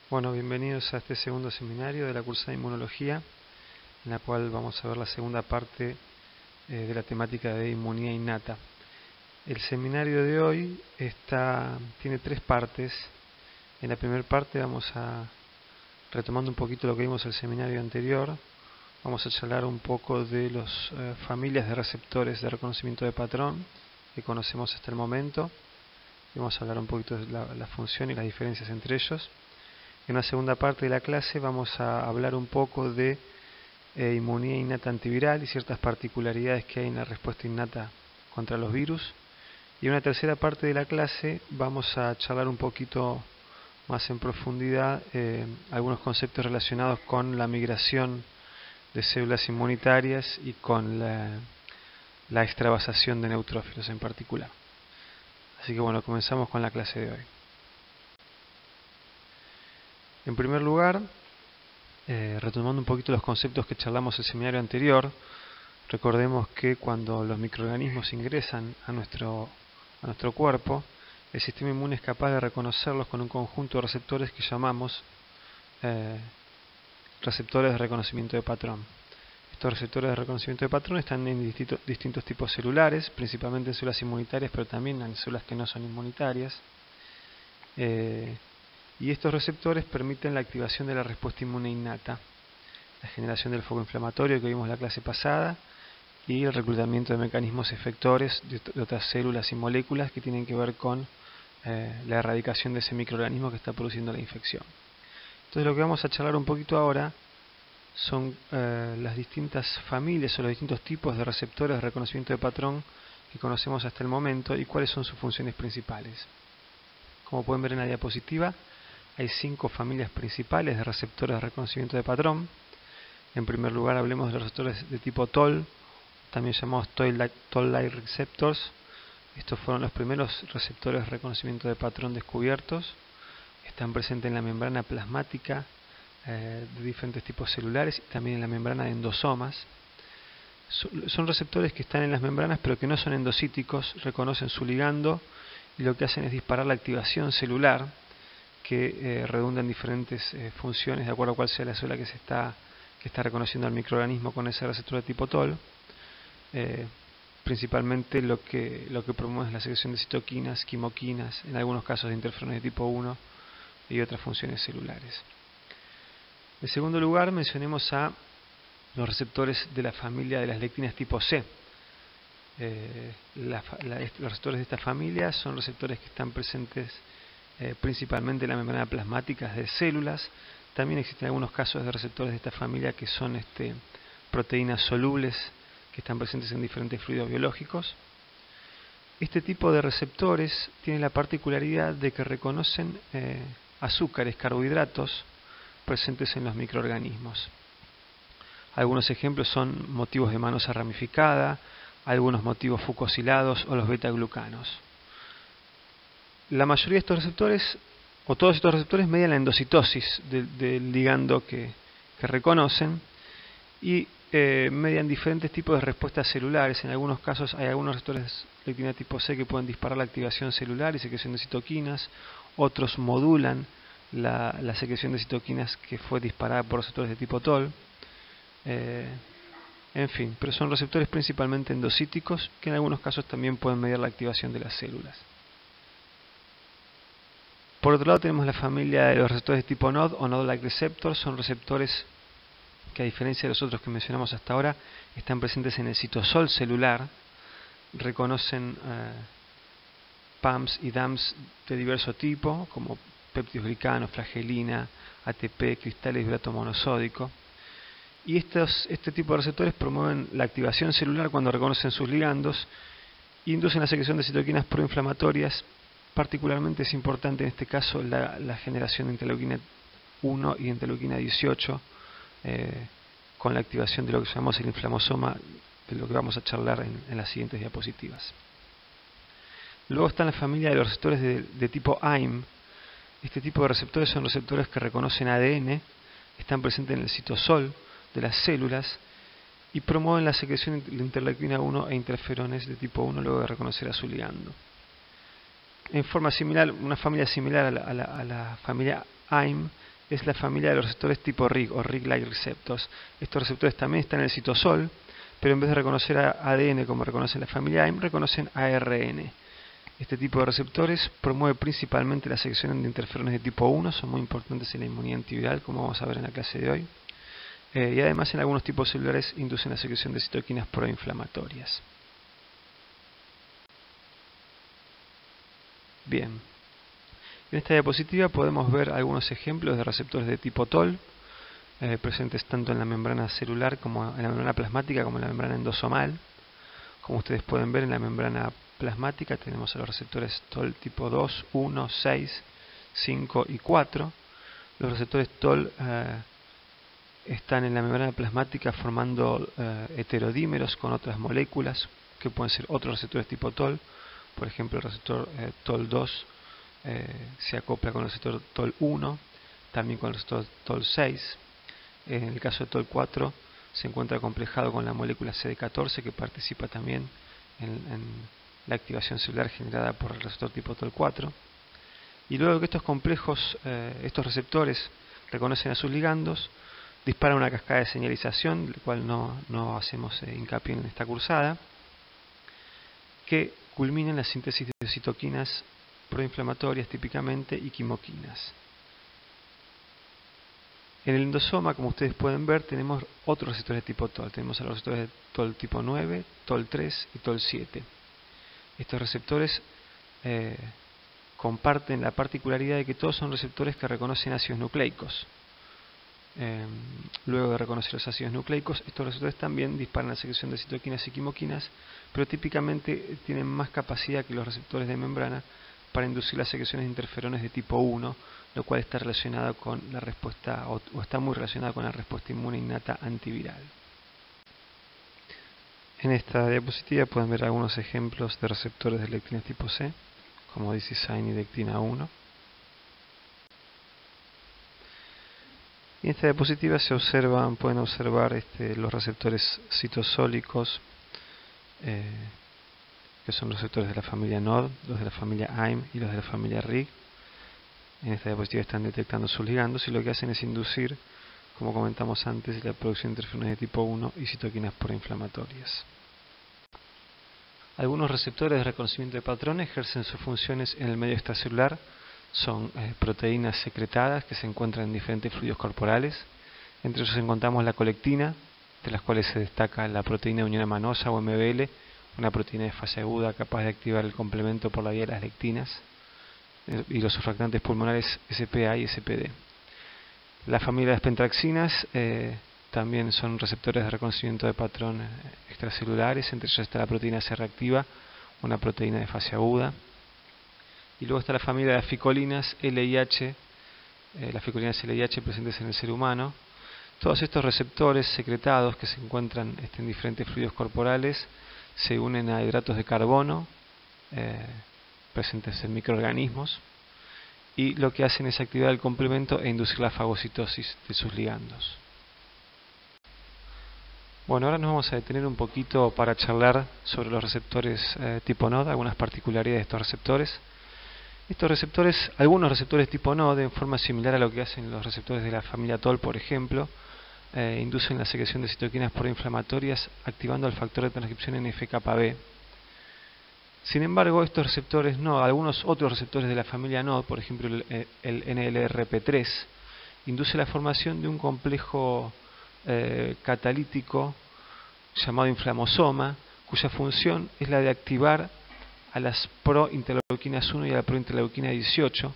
Bueno, bienvenidos a este segundo seminario de la cursada de Inmunología, en la cual vamos a ver la segunda parte de la temática de inmunidad innata. El seminario de hoy tiene tres partes. En la primera parte retomando un poquito lo que vimos en el seminario anterior, vamos a charlar un poco de las familias de receptores de reconocimiento de patrón que conocemos hasta el momento. Y vamos a hablar un poquito de la función y las diferencias entre ellos. En la segunda parte de la clase vamos a hablar un poco de inmunidad innata antiviral y ciertas particularidades que hay en la respuesta innata contra los virus. Y en una tercera parte de la clase vamos a charlar un poquito más en profundidad algunos conceptos relacionados con la migración de células inmunitarias y con la extravasación de neutrófilos en particular. Así que bueno, comenzamos con la clase de hoy. En primer lugar, retomando un poquito los conceptos que charlamos el seminario anterior, recordemos que cuando los microorganismos ingresan a nuestro cuerpo, el sistema inmune es capaz de reconocerlos con un conjunto de receptores que llamamos receptores de reconocimiento de patrón. Estos receptores de reconocimiento de patrón están en distintos tipos celulares, principalmente en células inmunitarias, pero también en células que no son inmunitarias. Y estos receptores permiten la activación de la respuesta inmune innata, la generación del foco inflamatorio que vimos en la clase pasada y el reclutamiento de mecanismos efectores de otras células y moléculas que tienen que ver con la erradicación de ese microorganismo que está produciendo la infección. Entonces lo que vamos a charlar un poquito ahora son las distintas familias o los distintos tipos de receptores de reconocimiento de patrón que conocemos hasta el momento y cuáles son sus funciones principales. Como pueden ver en la diapositiva, hay 5 familias principales de receptores de reconocimiento de patrón. En primer lugar, hablemos de los receptores de tipo TOL, también llamados Toll-like receptors. Estos fueron los primeros receptores de reconocimiento de patrón descubiertos. Están presentes en la membrana plasmática de diferentes tipos celulares y también en la membrana de endosomas. Son receptores que están en las membranas pero que no son endocíticos, reconocen su ligando y lo que hacen es disparar la activación celular que redunda en diferentes funciones de acuerdo a cuál sea la célula que está reconociendo al microorganismo con ese receptor de tipo TOL. Principalmente lo que promueve es la secreción de citoquinas, quimoquinas, en algunos casos de interferones de tipo 1 y otras funciones celulares. En segundo lugar, mencionemos a los receptores de la familia de las lectinas tipo C. Los receptores de esta familia son receptores que están presentes principalmente en la membrana plasmática de células. También existen algunos casos de receptores de esta familia que son proteínas solubles que están presentes en diferentes fluidos biológicos. Este tipo de receptores tiene la particularidad de que reconocen azúcares, carbohidratos presentes en los microorganismos. Algunos ejemplos son motivos de manosa ramificada, algunos motivos fucosilados o los beta-glucanos. La mayoría de estos receptores, o todos estos receptores, median la endocitosis del ligando que reconocen y median diferentes tipos de respuestas celulares. En algunos casos hay algunos receptores de lectina tipo C que pueden disparar la activación celular y secreción de citoquinas, otros modulan la secreción de citoquinas que fue disparada por receptores de tipo TOL. En fin, pero son receptores principalmente endocíticos que en algunos casos también pueden mediar la activación de las células. Por otro lado tenemos la familia de los receptores de tipo NOD o Node-like receptors. Son receptores que, a diferencia de los otros que mencionamos hasta ahora, están presentes en el citosol celular, reconocen PAMs y DAMs de diverso tipo, como péptidos-glicanos, flagelina, ATP, cristales de urato monosódico. Y este tipo de receptores promueven la activación celular cuando reconocen sus ligandos e inducen la secreción de citoquinas proinflamatorias. Particularmente es importante en este caso la generación de interleuquina 1 y interleuquina 18 con la activación de lo que llamamos el inflamosoma, de lo que vamos a charlar en las siguientes diapositivas. Luego está la familia de los receptores de tipo AIM. Este tipo de receptores son receptores que reconocen ADN, están presentes en el citosol de las células y promueven la secreción de interleuquina 1 e interferones de tipo 1 luego de reconocer a su ligando. En forma similar, una familia similar a la familia AIM es la familia de los receptores tipo RIG o RIG-like receptors. Estos receptores también están en el citosol, pero en vez de reconocer a ADN como reconocen la familia AIM, reconocen ARN. Este tipo de receptores promueve principalmente la secreción de interferones de tipo 1, son muy importantes en la inmunidad antiviral, como vamos a ver en la clase de hoy. Y además en algunos tipos celulares inducen la secreción de citoquinas proinflamatorias. Bien. En esta diapositiva podemos ver algunos ejemplos de receptores de tipo TOL, presentes tanto en la membrana celular como en la membrana plasmática como en la membrana endosomal. Como ustedes pueden ver, en la membrana plasmática tenemos a los receptores TOL tipo 2, 1, 6, 5 y 4. Los receptores TOL están en la membrana plasmática formando heterodímeros con otras moléculas que pueden ser otros receptores tipo TOL. Por ejemplo, el receptor TOL2 se acopla con el receptor TOL1, también con el receptor TOL6. En el caso de TOL4 se encuentra complejado con la molécula CD14 que participa también en la activación celular generada por el receptor tipo TOL4. Y luego que estos complejos, estos receptores reconocen a sus ligandos, disparan una cascada de señalización, del cual no hacemos hincapié en esta cursada, que culmina en la síntesis de citoquinas proinflamatorias típicamente y quimoquinas. En el endosoma, como ustedes pueden ver, tenemos otros receptores de tipo TOL. Tenemos a los receptores de TOL tipo 9, TOL3 y TOL7. Estos receptores comparten la particularidad de que todos son receptores que reconocen ácidos nucleicos. Luego de reconocer los ácidos nucleicos, estos receptores también disparan la secreción de citoquinas y quimoquinas, pero típicamente tienen más capacidad que los receptores de membrana para inducir las secreciones de interferones de tipo 1, lo cual está relacionado con la respuesta o está muy relacionado con la respuesta inmune innata antiviral. En esta diapositiva pueden ver algunos ejemplos de receptores de lectinas tipo C, como Dicisain y lectina 1. Y en esta diapositiva pueden observar los receptores citosólicos, que son los receptores de la familia NOD, los de la familia AIM y los de la familia RIG. En esta diapositiva están detectando sus ligandos y lo que hacen es inducir, como comentamos antes, la producción de interferones de tipo 1 y citoquinas proinflamatorias. Algunos receptores de reconocimiento de patrón ejercen sus funciones en el medio extracelular. Son proteínas secretadas que se encuentran en diferentes fluidos corporales. Entre ellos encontramos la colectina, de las cuales se destaca la proteína de unión amanosa o MBL, una proteína de fase aguda capaz de activar el complemento por la vía de las lectinas, y los surfactantes pulmonares SPA y SPD. La familia de las pentraxinas también son receptores de reconocimiento de patrón extracelulares. Entre ellos está la proteína C reactiva, una proteína de fase aguda. Y luego está la familia de las ficolinas LIH, las ficolinas LIH presentes en el ser humano. Todos estos receptores secretados que se encuentran en diferentes fluidos corporales se unen a hidratos de carbono presentes en microorganismos, y lo que hacen es activar el complemento e inducir la fagocitosis de sus ligandos. Bueno, ahora nos vamos a detener un poquito para charlar sobre los receptores tipo NOD, algunas particularidades de estos receptores. Estos receptores, algunos receptores tipo NOD, en forma similar a lo que hacen los receptores de la familia TOL, por ejemplo, inducen la secreción de citoquinas proinflamatorias activando el factor de transcripción NF-κB. Sin embargo, estos receptores NOD, algunos otros receptores de la familia NOD, por ejemplo el NLRP3, induce la formación de un complejo catalítico llamado inflamosoma, cuya función es la de activar a las prointerleuquinas 1 y a la prointerleuquina 18,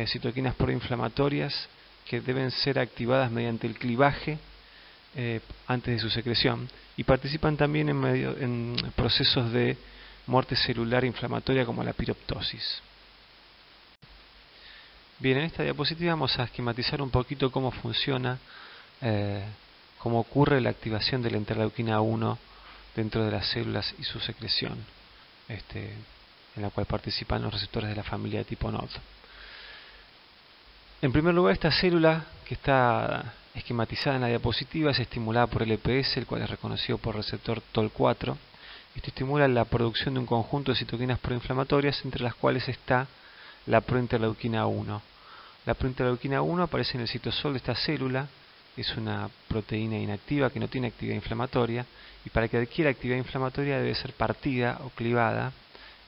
citoquinas proinflamatorias que deben ser activadas mediante el clivaje antes de su secreción, y participan también en procesos de muerte celular inflamatoria como la piroptosis. Bien, en esta diapositiva vamos a esquematizar un poquito cómo funciona, cómo ocurre la activación de la interleuquina 1 dentro de las células y su secreción, en la cual participan los receptores de la familia de tipo NOD. En primer lugar, esta célula que está esquematizada en la diapositiva es estimulada por el EPS, el cual es reconocido por el receptor TOL4. Esto estimula la producción de un conjunto de citoquinas proinflamatorias, entre las cuales está la prointerleuquina 1. La prointerleuquina 1 aparece en el citosol de esta célula, es una proteína inactiva que no tiene actividad inflamatoria, y para que adquiera actividad inflamatoria debe ser partida o clivada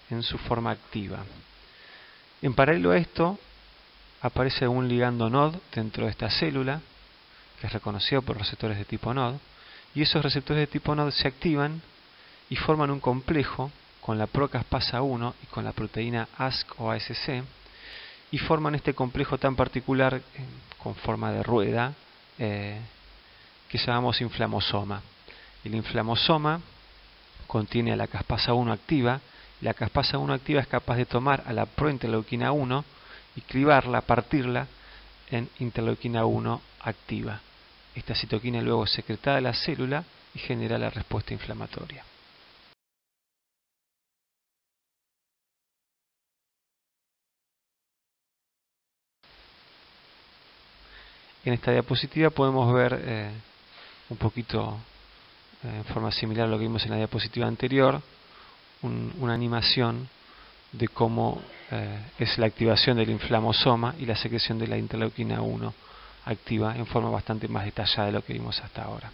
en su forma activa. En paralelo a esto, aparece un ligando NOD dentro de esta célula, que es reconocido por receptores de tipo NOD, y esos receptores de tipo NOD se activan y forman un complejo con la procaspasa 1 y con la proteína ASC o ASC, y forman este complejo tan particular con forma de rueda que llamamos inflamosoma. El inflamosoma contiene a la caspasa 1 activa, y la caspasa 1 activa es capaz de tomar a la prointerleuquina 1 y clivarla, partirla en interleuquina 1 activa. Esta citoquina luego es secretada de la célula y genera la respuesta inflamatoria. En esta diapositiva podemos ver un poquito en forma similar a lo que vimos en la diapositiva anterior, una animación de cómo es la activación del inflamosoma y la secreción de la interleuquina 1 activa en forma bastante más detallada de lo que vimos hasta ahora.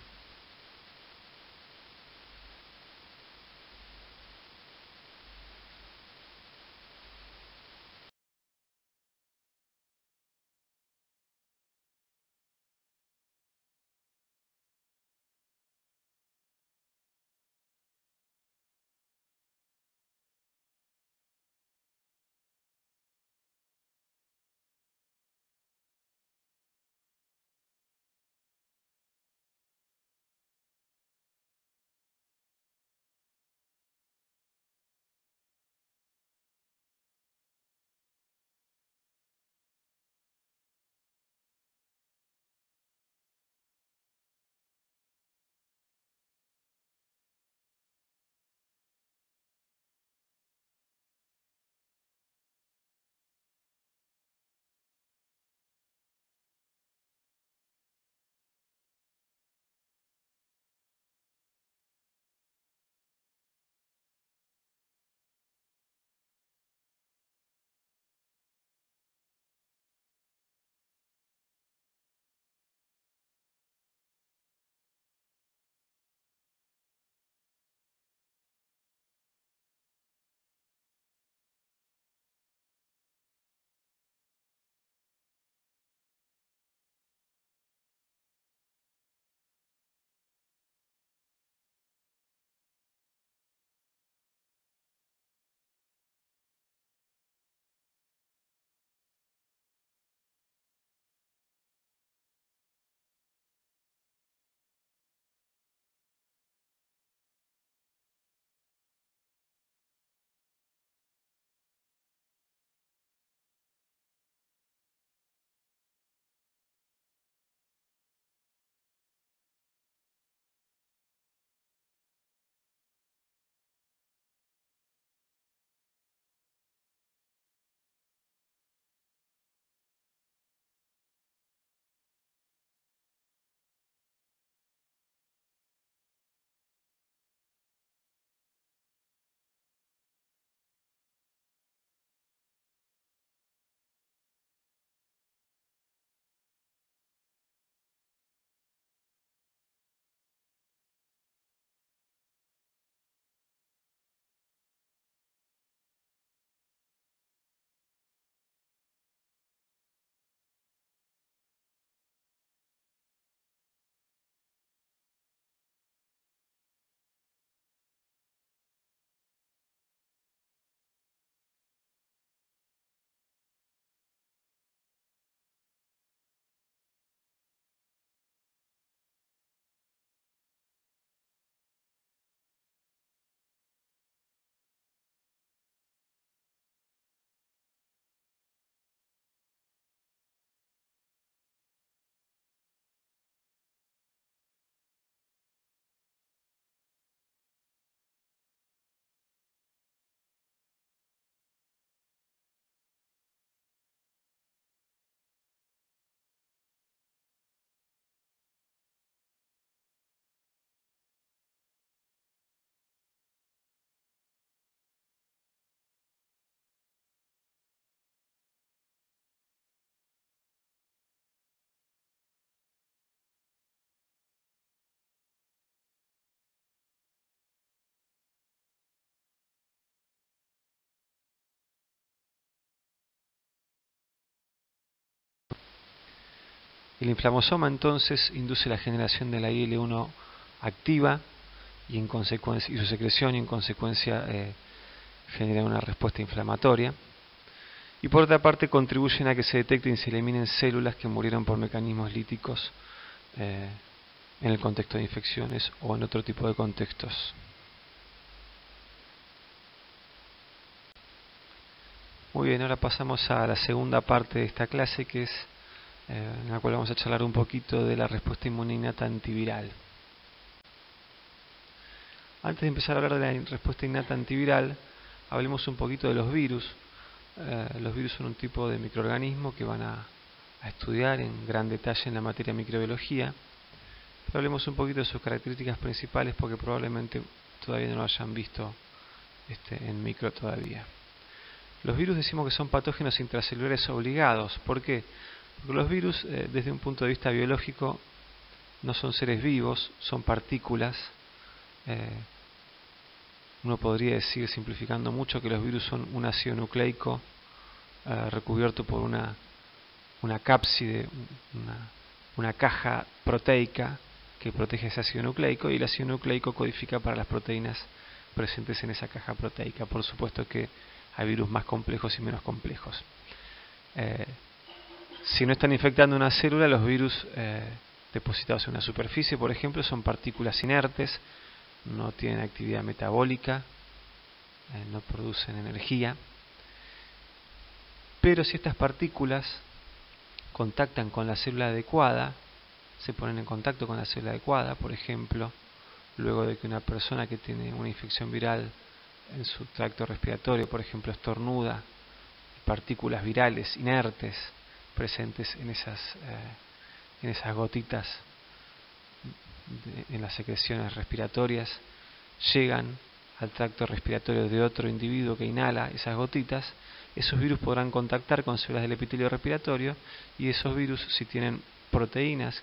El inflamosoma entonces induce la generación de la IL-1 activa y en consecuencia, y su secreción, y en consecuencia genera una respuesta inflamatoria. Y por otra parte contribuyen a que se detecten y se eliminen células que murieron por mecanismos líticos en el contexto de infecciones o en otro tipo de contextos. Muy bien, ahora pasamos a la segunda parte de esta clase, que es en la cual vamos a charlar un poquito de la respuesta inmune innata antiviral. Antes de empezar a hablar de la respuesta innata antiviral, hablemos un poquito de los virus. Los virus son un tipo de microorganismo que van a estudiar en gran detalle en la materia de microbiología. Pero hablemos un poquito de sus características principales porque probablemente todavía no lo hayan visto en micro todavía. Los virus decimos que son patógenos intracelulares obligados. ¿Por qué? Porque los virus, desde un punto de vista biológico, no son seres vivos, son partículas. Uno podría decir, simplificando mucho, que los virus son un ácido nucleico recubierto por una cápside, una caja proteica que protege ese ácido nucleico, y el ácido nucleico codifica para las proteínas presentes en esa caja proteica. Por supuesto que hay virus más complejos y menos complejos. Si no están infectando una célula, los virus depositados en una superficie, por ejemplo, son partículas inertes, no tienen actividad metabólica, no producen energía. Pero si estas partículas contactan con la célula adecuada, se ponen en contacto con la célula adecuada, por ejemplo, luego de que una persona que tiene una infección viral en su tracto respiratorio, por ejemplo, estornuda, partículas virales inertes presentes en esas gotitas en las secreciones respiratorias llegan al tracto respiratorio de otro individuo que inhala esas gotitas, esos virus podrán contactar con células del epitelio respiratorio, y esos virus, si tienen proteínas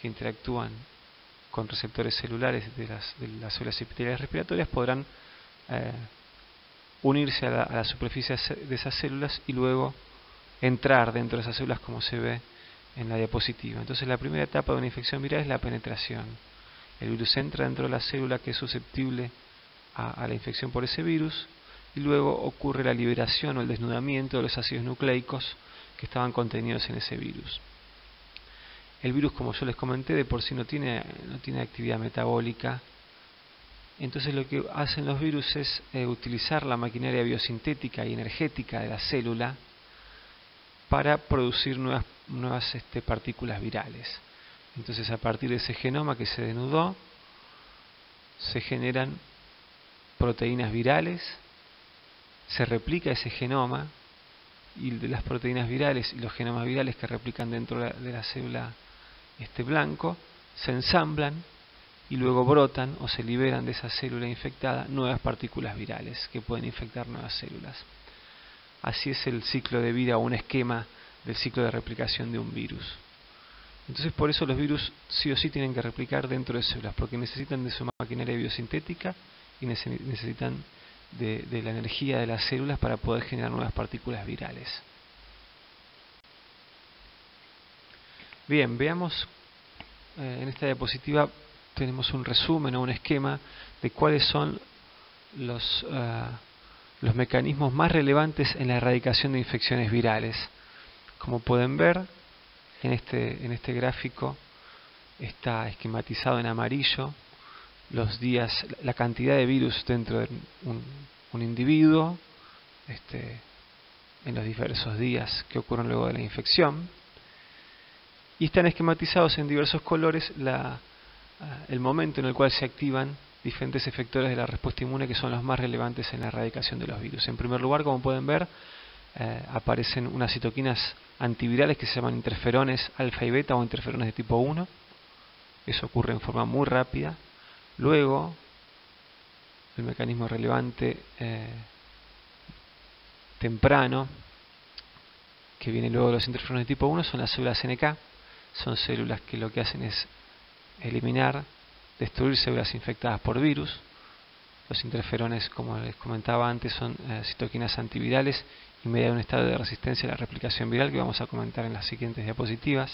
que interactúan con receptores celulares de las células epiteliales respiratorias, podrán unirse a la superficie de esas células y luego entrar dentro de esas células, como se ve en la diapositiva. Entonces la primera etapa de una infección viral es la penetración. El virus entra dentro de la célula que es susceptible a la infección por ese virus, y luego ocurre la liberación o el desnudamiento de los ácidos nucleicos que estaban contenidos en ese virus. El virus, como yo les comenté, de por sí no tiene actividad metabólica. Entonces lo que hacen los virus es utilizar la maquinaria biosintética y energética de la célula para producir nuevas partículas virales. Entonces, a partir de ese genoma que se denudó, se generan proteínas virales, se replica ese genoma, y de las proteínas virales y los genomas virales que replican dentro de la célula blanco, se ensamblan y luego brotan o se liberan de esa célula infectada nuevas partículas virales que pueden infectar nuevas células. Así es el ciclo de vida o un esquema del ciclo de replicación de un virus. Entonces, por eso los virus sí o sí tienen que replicar dentro de células, porque necesitan de su maquinaria biosintética y necesitan de la energía de las células para poder generar nuevas partículas virales. Bien, veamos en esta diapositiva tenemos un resumen o un esquema de cuáles son los mecanismos más relevantes en la erradicación de infecciones virales. Como pueden ver, en este gráfico está esquematizado en amarillo los días, la cantidad de virus dentro de un individuo, en los diversos días que ocurren luego de la infección, y están esquematizados en diversos colores el momento en el cual se activan diferentes efectores de la respuesta inmune que son los más relevantes en la erradicación de los virus. En primer lugar, como pueden ver, aparecen unas citoquinas antivirales que se llaman interferones alfa y beta o interferones de tipo 1. Eso ocurre en forma muy rápida. Luego, el mecanismo relevante temprano, que viene luego de los interferones de tipo 1, son las células NK. Son células que lo que hacen es eliminar, destruir células infectadas por virus. Los interferones, como les comentaba antes, son citoquinas antivirales y median un estado de resistencia a la replicación viral que vamos a comentar en las siguientes diapositivas.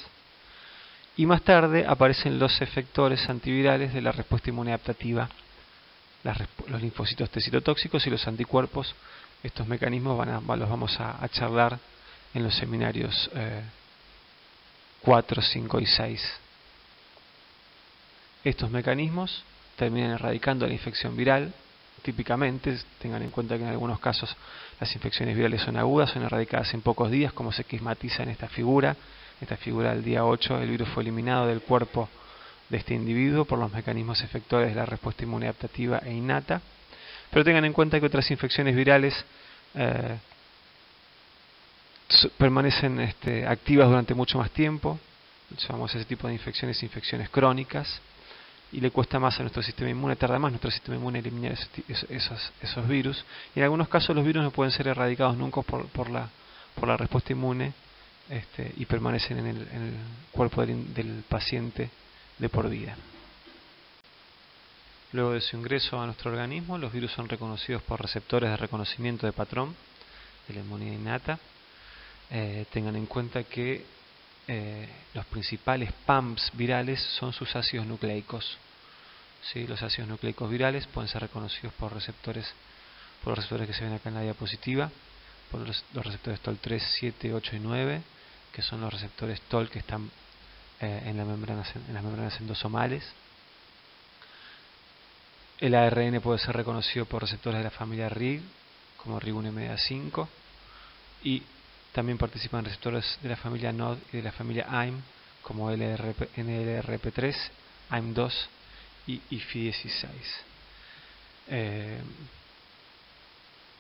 Y más tarde aparecen los efectores antivirales de la respuesta inmune adaptativa, los linfocitos T citotóxicos y los anticuerpos. Estos mecanismos los vamos a charlar en los seminarios 4, 5 y 6. Estos mecanismos terminan erradicando la infección viral. Típicamente, tengan en cuenta que en algunos casos las infecciones virales son agudas, son erradicadas en pocos días, como se esquematiza en esta figura. Esta figura del día 8, el virus fue eliminado del cuerpo de este individuo por los mecanismos efectores de la respuesta inmune adaptativa e innata. Pero tengan en cuenta que otras infecciones virales permanecen activas durante mucho más tiempo. Llamamos a ese tipo de infecciones crónicas, y le cuesta más a nuestro sistema inmune, tarda más nuestro sistema inmune en eliminar esos virus. Y en algunos casos los virus no pueden ser erradicados nunca por la respuesta inmune, y permanecen en el cuerpo del paciente de por vida. Luego de su ingreso a nuestro organismo, los virus son reconocidos por receptores de reconocimiento de patrón de la inmunidad innata. Tengan en cuenta que los principales PAMPs virales son sus ácidos nucleicos. ¿Sí? Los ácidos nucleicos virales pueden ser reconocidos por los receptores que se ven acá en la diapositiva, por los receptores TOL3, 7, 8 y 9, que son los receptores TOL que están en las membranas endosomales. El ARN puede ser reconocido por receptores de la familia RIG, como RIG1-MDA5, y también participan receptores de la familia NOD y de la familia AIM, como NLRP3, AIM2 y IFI16.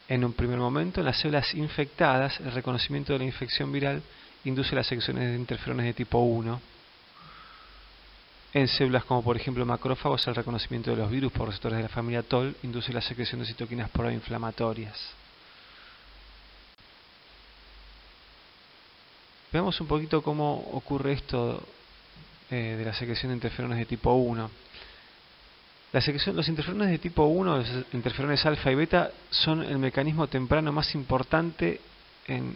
En un primer momento, en las células infectadas, el reconocimiento de la infección viral induce las secreciones de interferones de tipo 1. En células como por ejemplo macrófagos, el reconocimiento de los virus por receptores de la familia TOL induce la secreción de citoquinas proinflamatorias. Veamos un poquito cómo ocurre esto de la secreción de interferones de tipo 1. Los interferones de tipo 1, los interferones alfa y beta, son el mecanismo temprano más importante en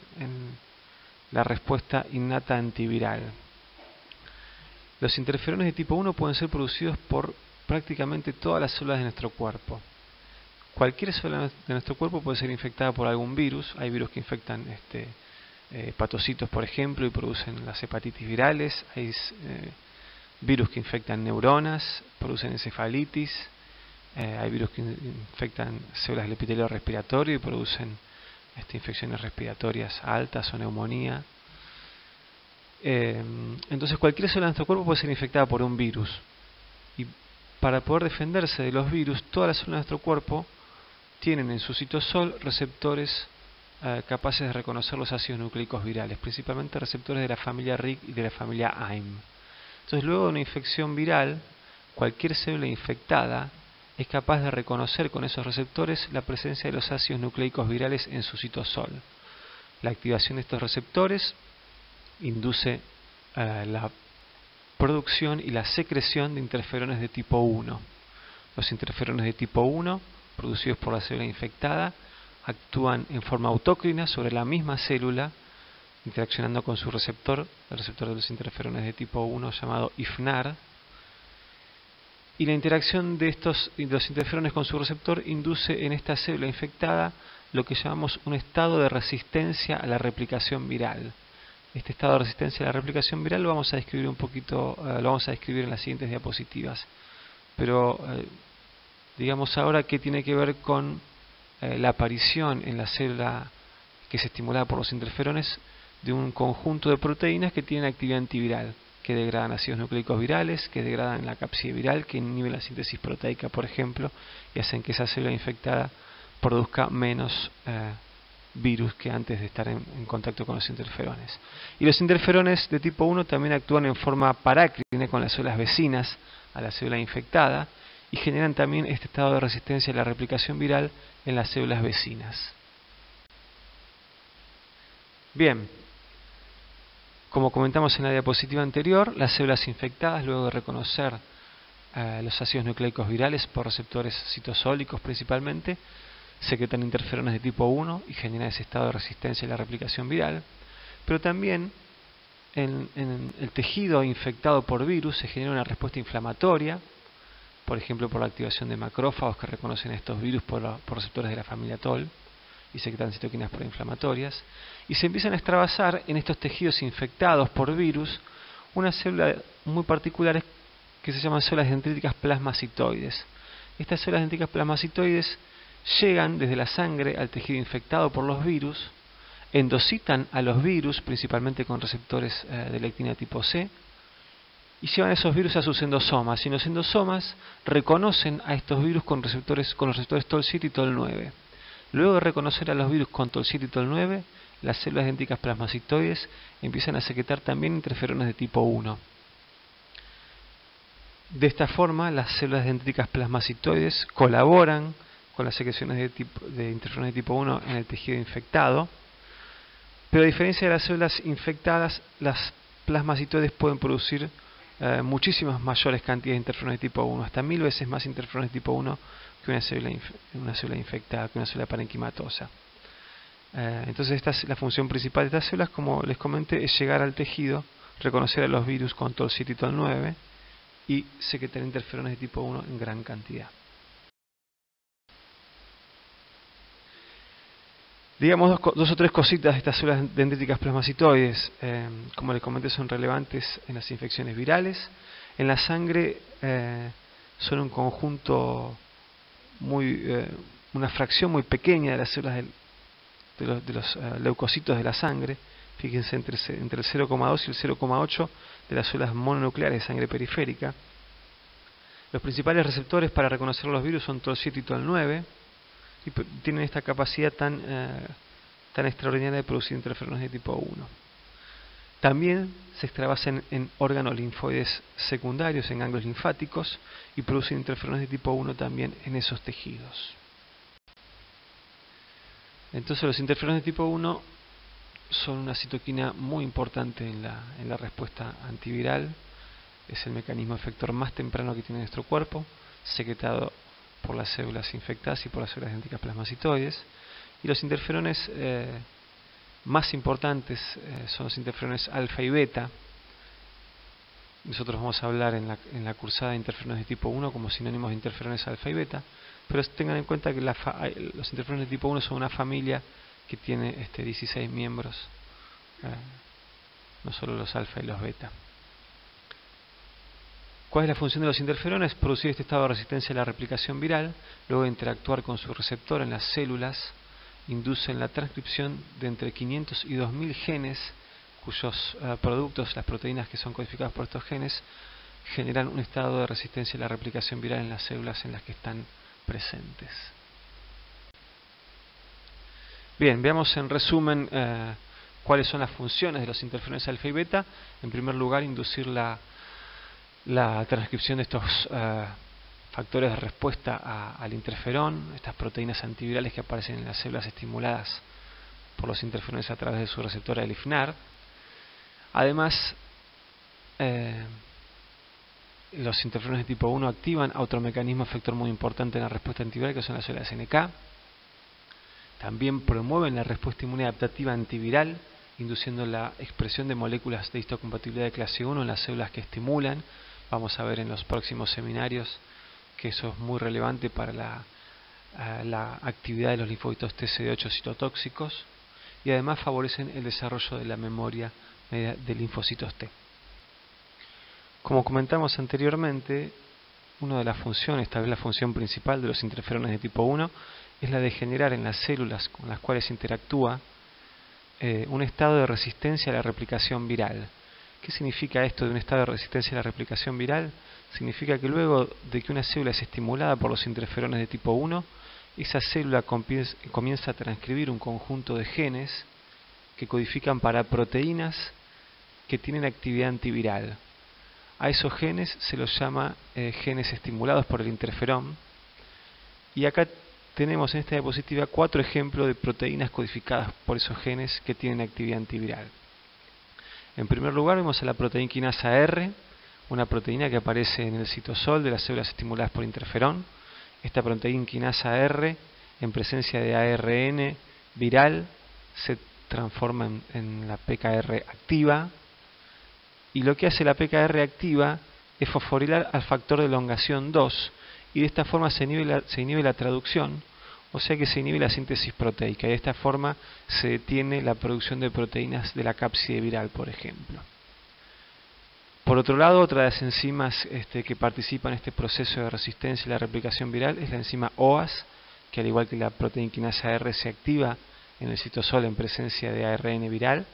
la respuesta innata antiviral. Los interferones de tipo 1 pueden ser producidos por prácticamente todas las células de nuestro cuerpo. Cualquier célula de nuestro cuerpo puede ser infectada por algún virus. Hay virus que infectan hepatocitos, por ejemplo, y producen las hepatitis virales. Hay virus que infectan neuronas, producen encefalitis. Hay virus que infectan células del epitelio respiratorio y producen infecciones respiratorias altas o neumonía. Entonces cualquier célula de nuestro cuerpo puede ser infectada por un virus, y para poder defenderse de los virus, todas las células de nuestro cuerpo tienen en su citosol receptores capaces de reconocer los ácidos nucleicos virales, principalmente receptores de la familia RIG y de la familia AIM. Entonces, luego de una infección viral, cualquier célula infectada es capaz de reconocer con esos receptores la presencia de los ácidos nucleicos virales en su citosol. La activación de estos receptores induce la producción y la secreción de interferones de tipo 1. Los interferones de tipo 1, producidos por la célula infectada, actúan en forma autócrina sobre la misma célula, interaccionando con su receptor, el receptor de los interferones de tipo 1 llamado IFNAR, y la interacción de los interferones con su receptor induce en esta célula infectada lo que llamamos un estado de resistencia a la replicación viral. Este estado de resistencia a la replicación viral lo vamos a describir lo vamos a describir en las siguientes diapositivas. Pero digamos ahora que tiene que ver con la aparición en la célula que es estimulada por los interferones de un conjunto de proteínas que tienen actividad antiviral, que degradan ácidos nucleicos virales, que degradan la cápside viral, que inhiben la síntesis proteica, por ejemplo, y hacen que esa célula infectada produzca menos virus que antes de estar en contacto con los interferones. Y los interferones de tipo 1 también actúan en forma parácrine con las células vecinas a la célula infectada y generan también este estado de resistencia a la replicación viral en las células vecinas. Bien, como comentamos en la diapositiva anterior, las células infectadas, luego de reconocer los ácidos nucleicos virales por receptores citosólicos principalmente, secretan interferones de tipo 1 y generan ese estado de resistencia a la replicación viral, pero también en el tejido infectado por virus se genera una respuesta inflamatoria, por ejemplo por la activación de macrófagos que reconocen estos virus por receptores de la familia TOL y secretan citoquinas proinflamatorias, y se empiezan a extravasar en estos tejidos infectados por virus unas células muy particulares que se llaman células dendríticas plasmacitoides. Estas células dendríticas plasmacitoides llegan desde la sangre al tejido infectado por los virus, endocitan a los virus, principalmente con receptores de lectina tipo C, y llevan esos virus a sus endosomas, y los endosomas reconocen a estos virus con los receptores TOL7 y TOL9. Luego de reconocer a los virus con TOL7 y TOL9, las células dendríticas plasmacitoides empiezan a secretar también interferones de tipo 1. De esta forma, las células dendríticas plasmacitoides colaboran con las secreciones de interferones de tipo 1 en el tejido infectado, pero a diferencia de las células infectadas, las plasmacitoides pueden producir muchísimas mayores cantidades de interferones de tipo 1, hasta 1000 veces más interferones de tipo 1 que una célula infectada, que una célula parenquimatosa. Entonces esta es la función principal de estas células, como les comenté, es llegar al tejido, reconocer a los virus con TOL7 y TOL9 y secretar interferones de tipo 1 en gran cantidad. Digamos dos o tres cositas de estas células dendríticas plasmacitoides. Como les comenté, son relevantes en las infecciones virales. En la sangre son un conjunto una fracción muy pequeña de las células de los leucocitos de la sangre. Fíjense, entre el 0,2 y el 0,8 de las células mononucleares de sangre periférica. Los principales receptores para reconocer los virus son TOL7 y TOL9, y tienen esta capacidad tan extraordinaria de producir interferones de tipo 1. También se extravasan en órganos linfoides secundarios, en ganglios linfáticos, y producen interferones de tipo 1 también en esos tejidos. Entonces los interferones de tipo 1 son una citoquina muy importante en la respuesta antiviral. Es el mecanismo efector más temprano que tiene nuestro cuerpo, secretado por las células infectadas y por las células dendríticas plasmacitoides. Y los interferones más importantes son los interferones alfa y beta. Nosotros vamos a hablar en la cursada de interferones de tipo 1 como sinónimos de interferones alfa y beta, pero tengan en cuenta que los interferones de tipo 1 son una familia que tiene 16 miembros, no solo los alfa y los beta. ¿Cuál es la función de los interferones? Producir este estado de resistencia a la replicación viral, luego de interactuar con su receptor en las células, inducen la transcripción de entre 500 y 2000 genes, cuyos productos, las proteínas que son codificadas por estos genes, generan un estado de resistencia a la replicación viral en las células en las que están presentes. Bien, veamos en resumen cuáles son las funciones de los interferones alfa y beta. En primer lugar, inducir la transcripción de estos factores de respuesta al interferón, estas proteínas antivirales que aparecen en las células estimuladas por los interferones a través de su receptor IFNAR. Además, los interferones de tipo 1 activan a otro mecanismo efector muy importante en la respuesta antiviral, que son las células NK. También promueven la respuesta inmune adaptativa antiviral, induciendo la expresión de moléculas de histocompatibilidad de clase 1 en las células que estimulan. Vamos a ver en los próximos seminarios que eso es muy relevante para la actividad de los linfocitos TCD8 citotóxicos, y además favorecen el desarrollo de la memoria de linfocitos T. Como comentamos anteriormente, una de las funciones, tal vez la función principal de los interferones de tipo 1, es la de generar en las células con las cuales interactúa un estado de resistencia a la replicación viral. ¿Qué significa esto de un estado de resistencia a la replicación viral? Significa que luego de que una célula es estimulada por los interferones de tipo 1, esa célula comienza a transcribir un conjunto de genes que codifican para proteínas que tienen actividad antiviral. A esos genes se los llama genes estimulados por el interferón, y acá tenemos en esta diapositiva 4 ejemplos de proteínas codificadas por esos genes que tienen actividad antiviral. En primer lugar vemos a la proteína quinasa R, una proteína que aparece en el citosol de las células estimuladas por interferón. Esta proteína quinasa R, en presencia de ARN viral, se transforma en la PKR activa, y lo que hace la PKR activa es fosforilar al factor de elongación 2, y de esta forma se inhibe la traducción, o sea que se inhibe la síntesis proteica, y de esta forma se detiene la producción de proteínas de la cápside viral, por ejemplo. Por otro lado, otra de las enzimas que participan en este proceso de resistencia y la replicación viral es la enzima OAS, que al igual que la proteína quinasa R se activa en el citosol en presencia de ARN viral.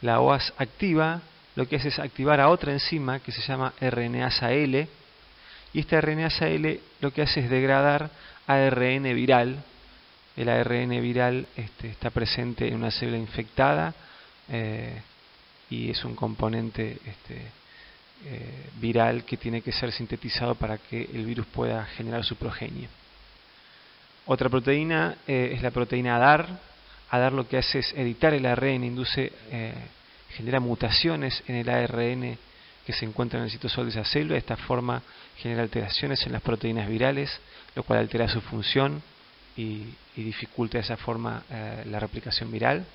La OAS activa lo que hace es activar a otra enzima que se llama RNasa L, y esta RNasa L lo que hace es degradar ARN viral. El ARN viral está presente en una célula infectada y es un componente viral que tiene que ser sintetizado para que el virus pueda generar su progenie. Otra proteína es la proteína ADAR. ADAR lo que hace es editar el ARN, genera mutaciones en el ARN que se encuentra en el citosol de esa célula. De esta forma genera alteraciones en las proteínas virales, lo cual altera su función y dificulta de esa forma la replicación viral.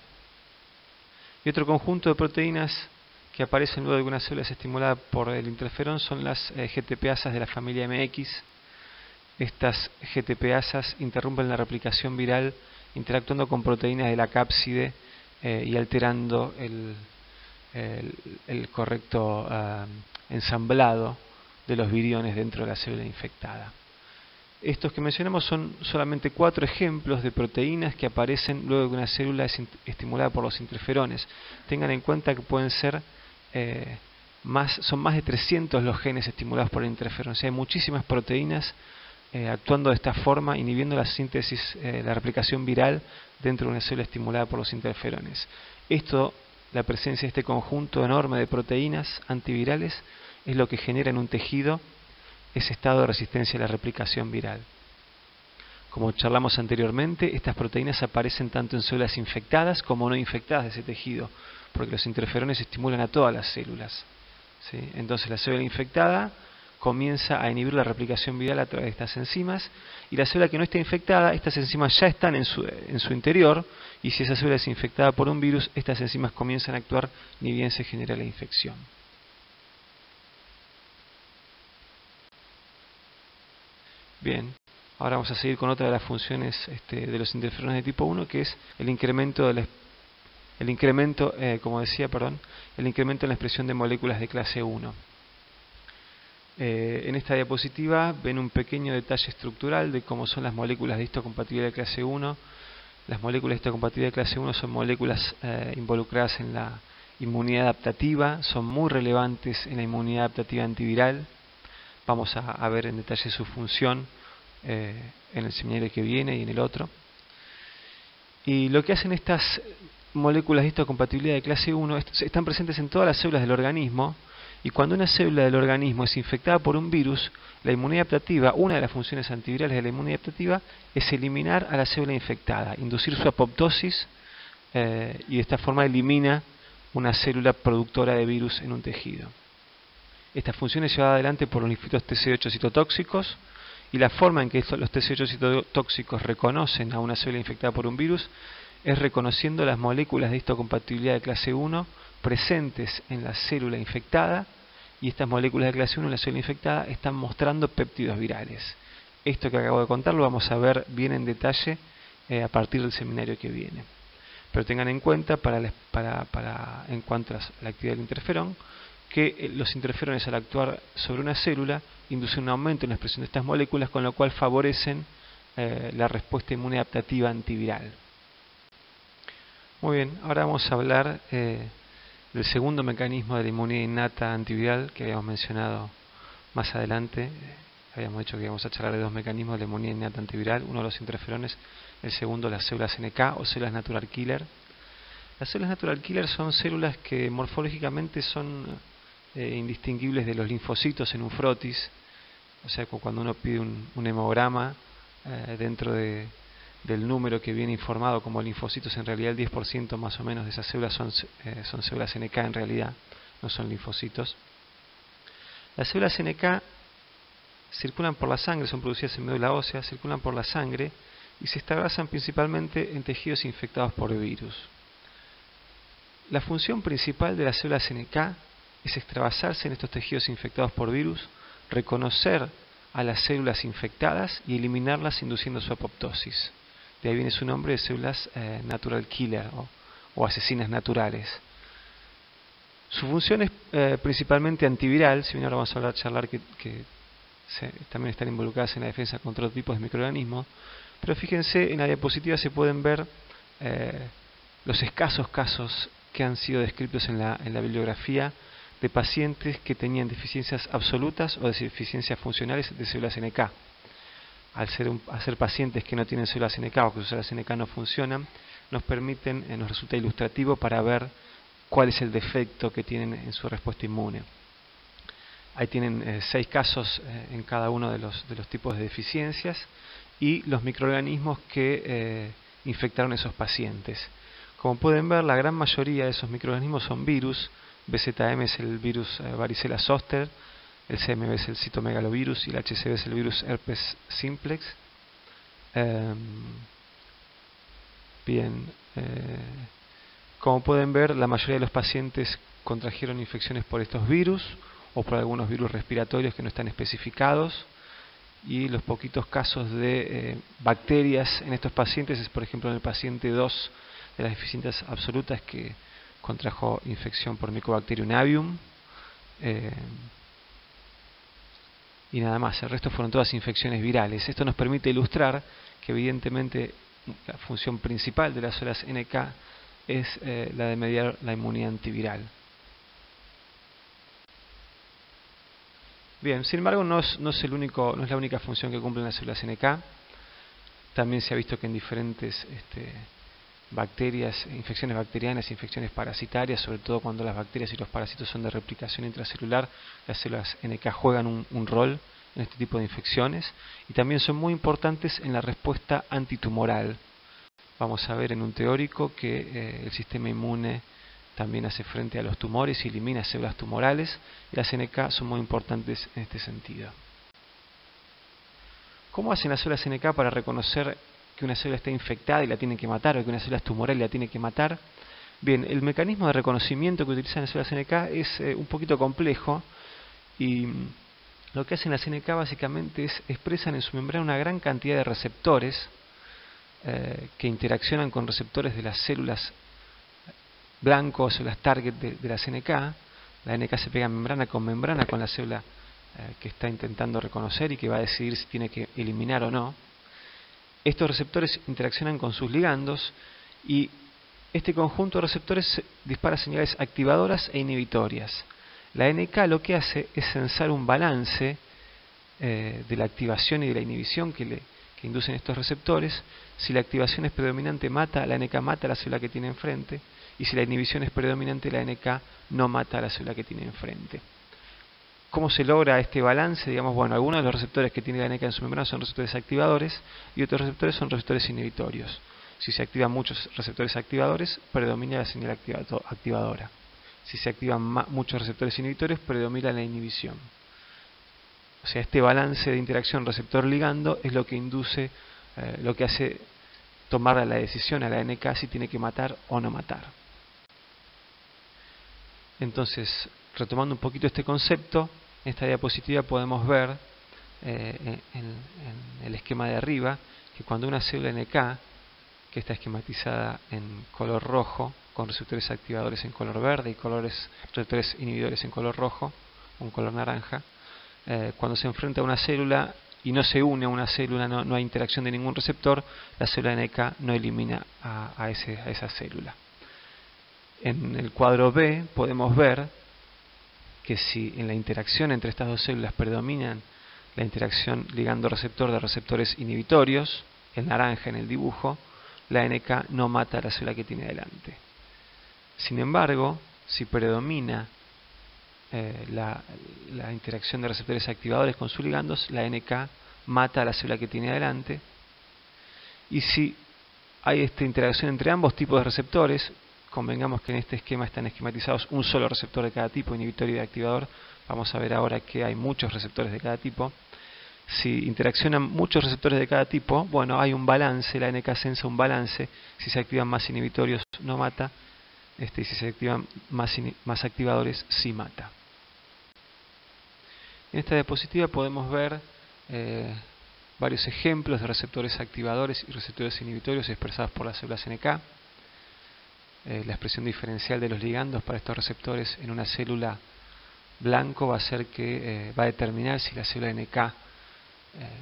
Y otro conjunto de proteínas que aparecen luego de algunas células estimuladas por el interferón son las GTPasas de la familia MX. Estas GTPasas interrumpen la replicación viral interactuando con proteínas de la cápside y alterando el correcto ensamblado de los viriones dentro de la célula infectada. Estos que mencionamos son solamente 4 ejemplos de proteínas que aparecen luego de que una célula es estimulada por los interferones. Tengan en cuenta que pueden ser son más de 300 los genes estimulados por el interferón. O sea, hay muchísimas proteínas actuando de esta forma, inhibiendo la síntesis, la replicación viral dentro de una célula estimulada por los interferones. La presencia de este conjunto enorme de proteínas antivirales es lo que genera en un tejido ese estado de resistencia a la replicación viral. Como charlamos anteriormente, estas proteínas aparecen tanto en células infectadas como no infectadas de ese tejido, porque los interferones estimulan a todas las células, ¿sí? Entonces la célula infectada comienza a inhibir la replicación viral a través de estas enzimas, y la célula que no está infectada, estas enzimas ya están en su interior, y si esa célula es infectada por un virus, estas enzimas comienzan a actuar ni bien se genera la infección. Bien, ahora vamos a seguir con otra de las funciones de los interferones de tipo 1, que es el incremento en la expresión de moléculas de clase 1. En esta diapositiva ven un pequeño detalle estructural de cómo son las moléculas de histocompatibilidad de clase 1. Las moléculas de histocompatibilidad de clase 1 son moléculas involucradas en la inmunidad adaptativa, son muy relevantes en la inmunidad adaptativa antiviral. Vamos a ver en detalle su función en el seminario que viene y en el otro. Y lo que hacen estas moléculas de histocompatibilidad de clase 1 están presentes en todas las células del organismo, y cuando una célula del organismo es infectada por un virus, la inmunidad adaptativa, una de las funciones antivirales de la inmunidad adaptativa es eliminar a la célula infectada, inducir su apoptosis y de esta forma elimina una célula productora de virus en un tejido. Esta función es llevada adelante por los linfocitos TCD8 citotóxicos, y la forma en que los TCD8 citotóxicos reconocen a una célula infectada por un virus es reconociendo las moléculas de histocompatibilidad de clase 1 presentes en la célula infectada, y estas moléculas de clase 1 en la célula infectada están mostrando péptidos virales. Esto que acabo de contar lo vamos a ver bien en detalle a partir del seminario que viene. Pero tengan en cuenta, en cuanto a la actividad del interferón, que los interferones al actuar sobre una célula inducen un aumento en la expresión de estas moléculas, con lo cual favorecen la respuesta inmune adaptativa antiviral. Muy bien, ahora vamos a hablar del segundo mecanismo de la inmunidad innata antiviral que habíamos mencionado más adelante. Habíamos dicho que íbamos a charlar de 2 mecanismos de la inmunidad innata antiviral, uno los interferones, el segundo las células NK o células natural killer. Las células natural killer son células que morfológicamente son indistinguibles de los linfocitos en un frotis. O sea, cuando uno pide un hemograma dentro del número que viene informado como linfocitos, en realidad el 10% más o menos de esas células son células NK en realidad, no son linfocitos. Las células NK circulan por la sangre, son producidas en médula ósea, circulan por la sangre y se establecen principalmente en tejidos infectados por virus. la función principal de las células NK es extravasarse en estos tejidos infectados por virus, reconocer a las células infectadas y eliminarlas induciendo su apoptosis. De ahí viene su nombre de células natural killer o asesinas naturales. Su función es principalmente antiviral, si bien ahora vamos a charlar que también están involucradas en la defensa contra otros tipos de microorganismos, pero fíjense, en la diapositiva se pueden ver los escasos casos que han sido descritos en la bibliografía de pacientes que tenían deficiencias absolutas o deficiencias funcionales de células NK. Al ser pacientes que no tienen células NK o que sus células NK no funcionan, nos resulta ilustrativo para ver cuál es el defecto que tienen en su respuesta inmune. Ahí tienen 6 casos en cada uno de los tipos de deficiencias y los microorganismos que infectaron a esos pacientes. Como pueden ver, la gran mayoría de esos microorganismos son virus. BZM es el virus varicela zoster, el CMV es el citomegalovirus y el HCV es el virus herpes simplex. Como pueden ver, la mayoría de los pacientes contrajeron infecciones por estos virus o por algunos virus respiratorios que no están especificados, y los poquitos casos de bacterias en estos pacientes es, por ejemplo, en el paciente 2 de las deficiencias absolutas que contrajo infección por Mycobacterium avium, y nada más. El resto fueron todas infecciones virales. Esto nos permite ilustrar que evidentemente la función principal de las células NK es la de mediar la inmunidad antiviral. Bien, sin embargo, no es la única función que cumplen las células NK. También se ha visto que en diferentes bacterias, infecciones bacterianas, infecciones parasitarias, sobre todo cuando las bacterias y los parásitos son de replicación intracelular, las células NK juegan un rol en este tipo de infecciones y también son muy importantes en la respuesta antitumoral. Vamos a ver en un teórico que el sistema inmune también hace frente a los tumores y elimina células tumorales, y las NK son muy importantes en este sentido. ¿Cómo hacen las células NK para reconocer que una célula está infectada y la tienen que matar, o que una célula es tumoral y la tiene que matar? Bien, el mecanismo de reconocimiento que utilizan las células NK es un poquito complejo, y lo que hacen las NK básicamente es expresan en su membrana una gran cantidad de receptores que interaccionan con receptores de las células blancos o las target de las NK. La NK se pega membrana con la célula que está intentando reconocer y que va a decidir si tiene que eliminar o no. Estos receptores interaccionan con sus ligandos y este conjunto de receptores dispara señales activadoras e inhibitorias. La NK lo que hace es censar un balance de la activación y de la inhibición que inducen estos receptores. Si la activación es predominante, la NK mata a la célula que tiene enfrente, y si la inhibición es predominante, la NK no mata a la célula que tiene enfrente. ¿Cómo se logra este balance? Digamos, bueno, algunos de los receptores que tiene la NK en su membrana son receptores activadores y otros receptores son receptores inhibitorios. Si se activan muchos receptores activadores, predomina la señal activadora. Si se activan muchos receptores inhibitores, predomina la inhibición. O sea, este balance de interacción receptor-ligando es lo que induce, lo que hace tomar la decisión a la NK si tiene que matar o no matar. Entonces, retomando un poquito este concepto, en esta diapositiva podemos ver en el esquema de arriba que cuando una célula NK, que está esquematizada en color rojo, con receptores activadores en color verde y receptores inhibidores en color rojo o en color naranja, cuando se enfrenta a una célula y no se une a una célula, no hay interacción de ningún receptor, la célula NK no elimina a esa célula. En el cuadro B podemos ver que si en la interacción entre estas dos células predominan la interacción ligando-receptor de receptores inhibitorios, el naranja en el dibujo, la NK no mata a la célula que tiene delante. Sin embargo, si predomina la interacción de receptores activadores con sus ligandos, la NK mata a la célula que tiene delante. Y si hay esta interacción entre ambos tipos de receptores, convengamos que en este esquema están esquematizados un solo receptor de cada tipo, inhibitorio y activador. Vamos a ver ahora que hay muchos receptores de cada tipo. Si interaccionan muchos receptores de cada tipo, bueno, hay un balance, la NK sensa un balance. Si se activan más inhibitorios no mata, y si se activan más activadores, sí mata. En esta diapositiva podemos ver varios ejemplos de receptores activadores y receptores inhibitorios expresados por las células NK. La expresión diferencial de los ligandos para estos receptores en una célula blanco va a ser que va a determinar si la célula NK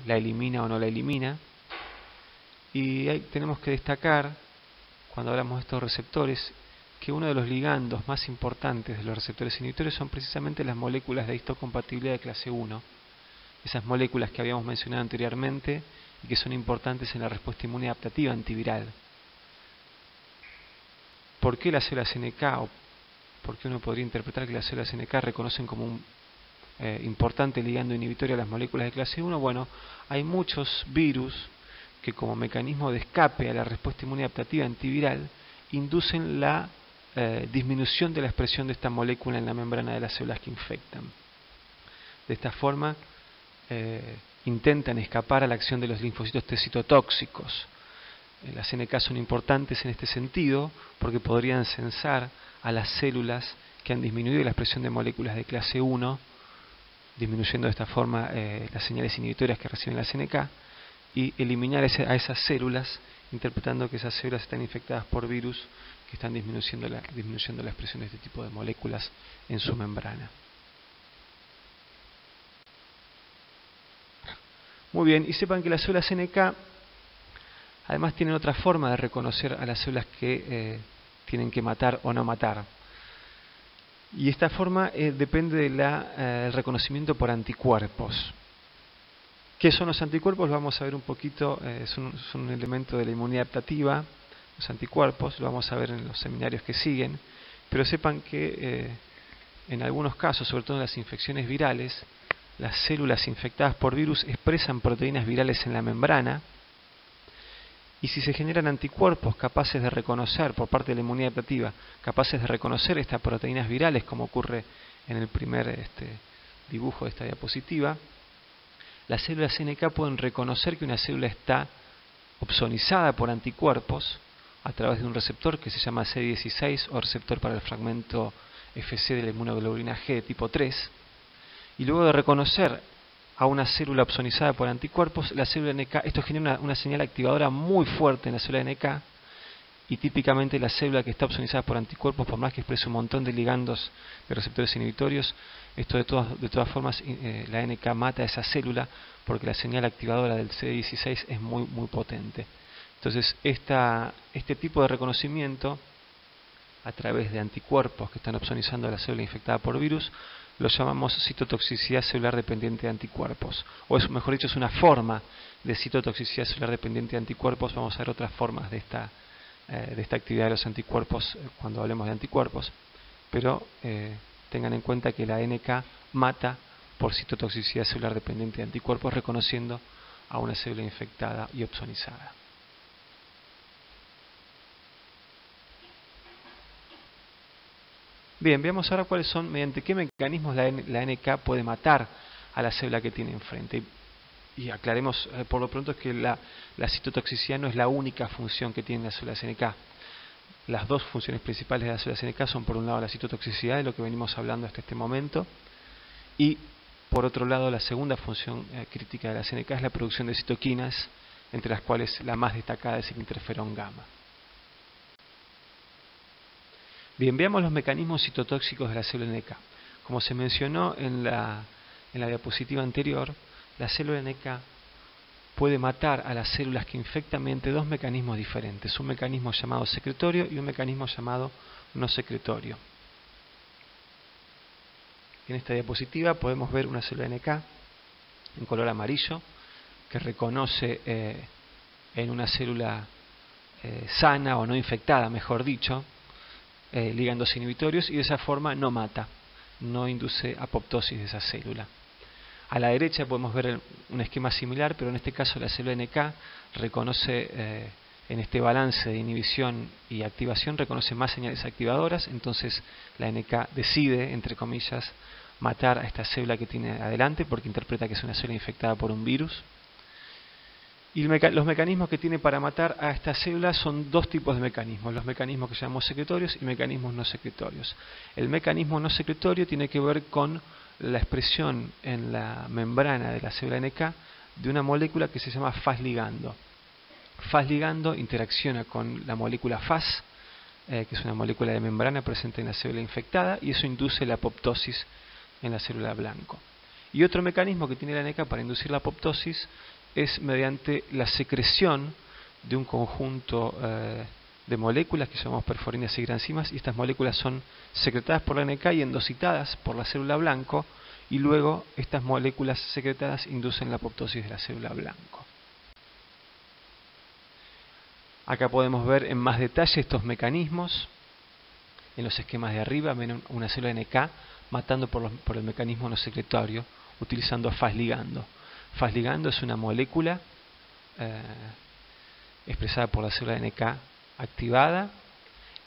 la elimina o no la elimina. Y ahí tenemos que destacar, cuando hablamos de estos receptores, que uno de los ligandos más importantes de los receptores inhibitorios son precisamente las moléculas de histocompatibilidad de clase 1, esas moléculas que habíamos mencionado anteriormente y que son importantes en la respuesta inmune adaptativa antiviral. ¿Por qué las células NK, o por qué uno podría interpretar que las células NK reconocen como un importante ligando inhibitorio a las moléculas de clase 1? Bueno, hay muchos virus que como mecanismo de escape a la respuesta inmune adaptativa antiviral inducen la disminución de la expresión de esta molécula en la membrana de las células que infectan. De esta forma intentan escapar a la acción de los linfocitos T citotóxicos. Las NK son importantes en este sentido porque podrían censar a las células que han disminuido la expresión de moléculas de clase 1, disminuyendo de esta forma las señales inhibitorias que reciben las NK, y eliminar a esas células, interpretando que esas células están infectadas por virus que están disminuyendo la expresión de este tipo de moléculas en su membrana. Muy bien, y sepan que las células NK además tienen otra forma de reconocer a las células que tienen que matar o no matar. Y esta forma depende del reconocimiento por anticuerpos. ¿Qué son los anticuerpos? Lo vamos a ver un poquito, son un elemento de la inmunidad adaptativa, los anticuerpos, lo vamos a ver en los seminarios que siguen, pero sepan que en algunos casos, sobre todo en las infecciones virales, las células infectadas por virus expresan proteínas virales en la membrana, y si se generan anticuerpos capaces de reconocer, por parte de la inmunidad adaptativa, capaces de reconocer estas proteínas virales, como ocurre en el primer dibujo de esta diapositiva, las células NK pueden reconocer que una célula está opsonizada por anticuerpos a través de un receptor que se llama CD16 o receptor para el fragmento Fc de la inmunoglobulina G de tipo 3, y luego de reconocer a una célula opsonizada por anticuerpos, la célula NK, esto genera una señal activadora muy fuerte en la célula NK, y típicamente la célula que está opsonizada por anticuerpos, por más que exprese un montón de ligandos de receptores inhibitorios, esto de todas formas la NK mata a esa célula porque la señal activadora del CD16 es muy potente. Entonces este tipo de reconocimiento a través de anticuerpos que están opsonizando a la célula infectada por virus lo llamamos citotoxicidad celular dependiente de anticuerpos, o mejor dicho, es una forma de citotoxicidad celular dependiente de anticuerpos. Vamos a ver otras formas de esta actividad de los anticuerpos cuando hablemos de anticuerpos, pero tengan en cuenta que la NK mata por citotoxicidad celular dependiente de anticuerpos, reconociendo a una célula infectada y opsonizada. Bien, veamos ahora cuáles son, mediante qué mecanismos la NK puede matar a la célula que tiene enfrente. Y aclaremos por lo pronto que la citotoxicidad no es la única función que tienen las células NK. Las dos funciones principales de las células NK son, por un lado, la citotoxicidad, de lo que venimos hablando hasta este momento, y por otro lado, la segunda función crítica de las NK es la producción de citoquinas, entre las cuales la más destacada es el interferón gamma. Bien, veamos los mecanismos citotóxicos de la célula NK. Como se mencionó en la diapositiva anterior, la célula NK puede matar a las células que infectan mediante dos mecanismos diferentes, un mecanismo llamado secretorio y un mecanismo llamado no secretorio. En esta diapositiva podemos ver una célula NK en color amarillo que reconoce en una célula sana o no infectada, mejor dicho, ligandos inhibitorios, y de esa forma no mata, no induce apoptosis de esa célula. A la derecha podemos ver un esquema similar, pero en este caso la célula NK reconoce en este balance de inhibición y activación, reconoce más señales activadoras, entonces la NK decide, entre comillas, matar a esta célula que tiene adelante porque interpreta que es una célula infectada por un virus. Y los mecanismos que tiene para matar a estas células son dos tipos de mecanismos, los mecanismos que llamamos secretorios y mecanismos no secretorios. El mecanismo no secretorio tiene que ver con la expresión en la membrana de la célula NK de una molécula que se llama Fas ligando. Fas ligando interacciona con la molécula Fas, que es una molécula de membrana presente en la célula infectada, y eso induce la apoptosis en la célula blanco. Y otro mecanismo que tiene la NK para inducir la apoptosis es mediante la secreción de un conjunto de moléculas que llamamos perforinas y granzimas, y estas moléculas son secretadas por la NK y endocitadas por la célula blanco, y luego estas moléculas secretadas inducen la apoptosis de la célula blanco. Acá podemos ver en más detalle estos mecanismos en los esquemas de arriba. Ven una célula NK matando por el mecanismo no secretorio utilizando Fas ligando. Fas ligando es una molécula expresada por la célula NK activada,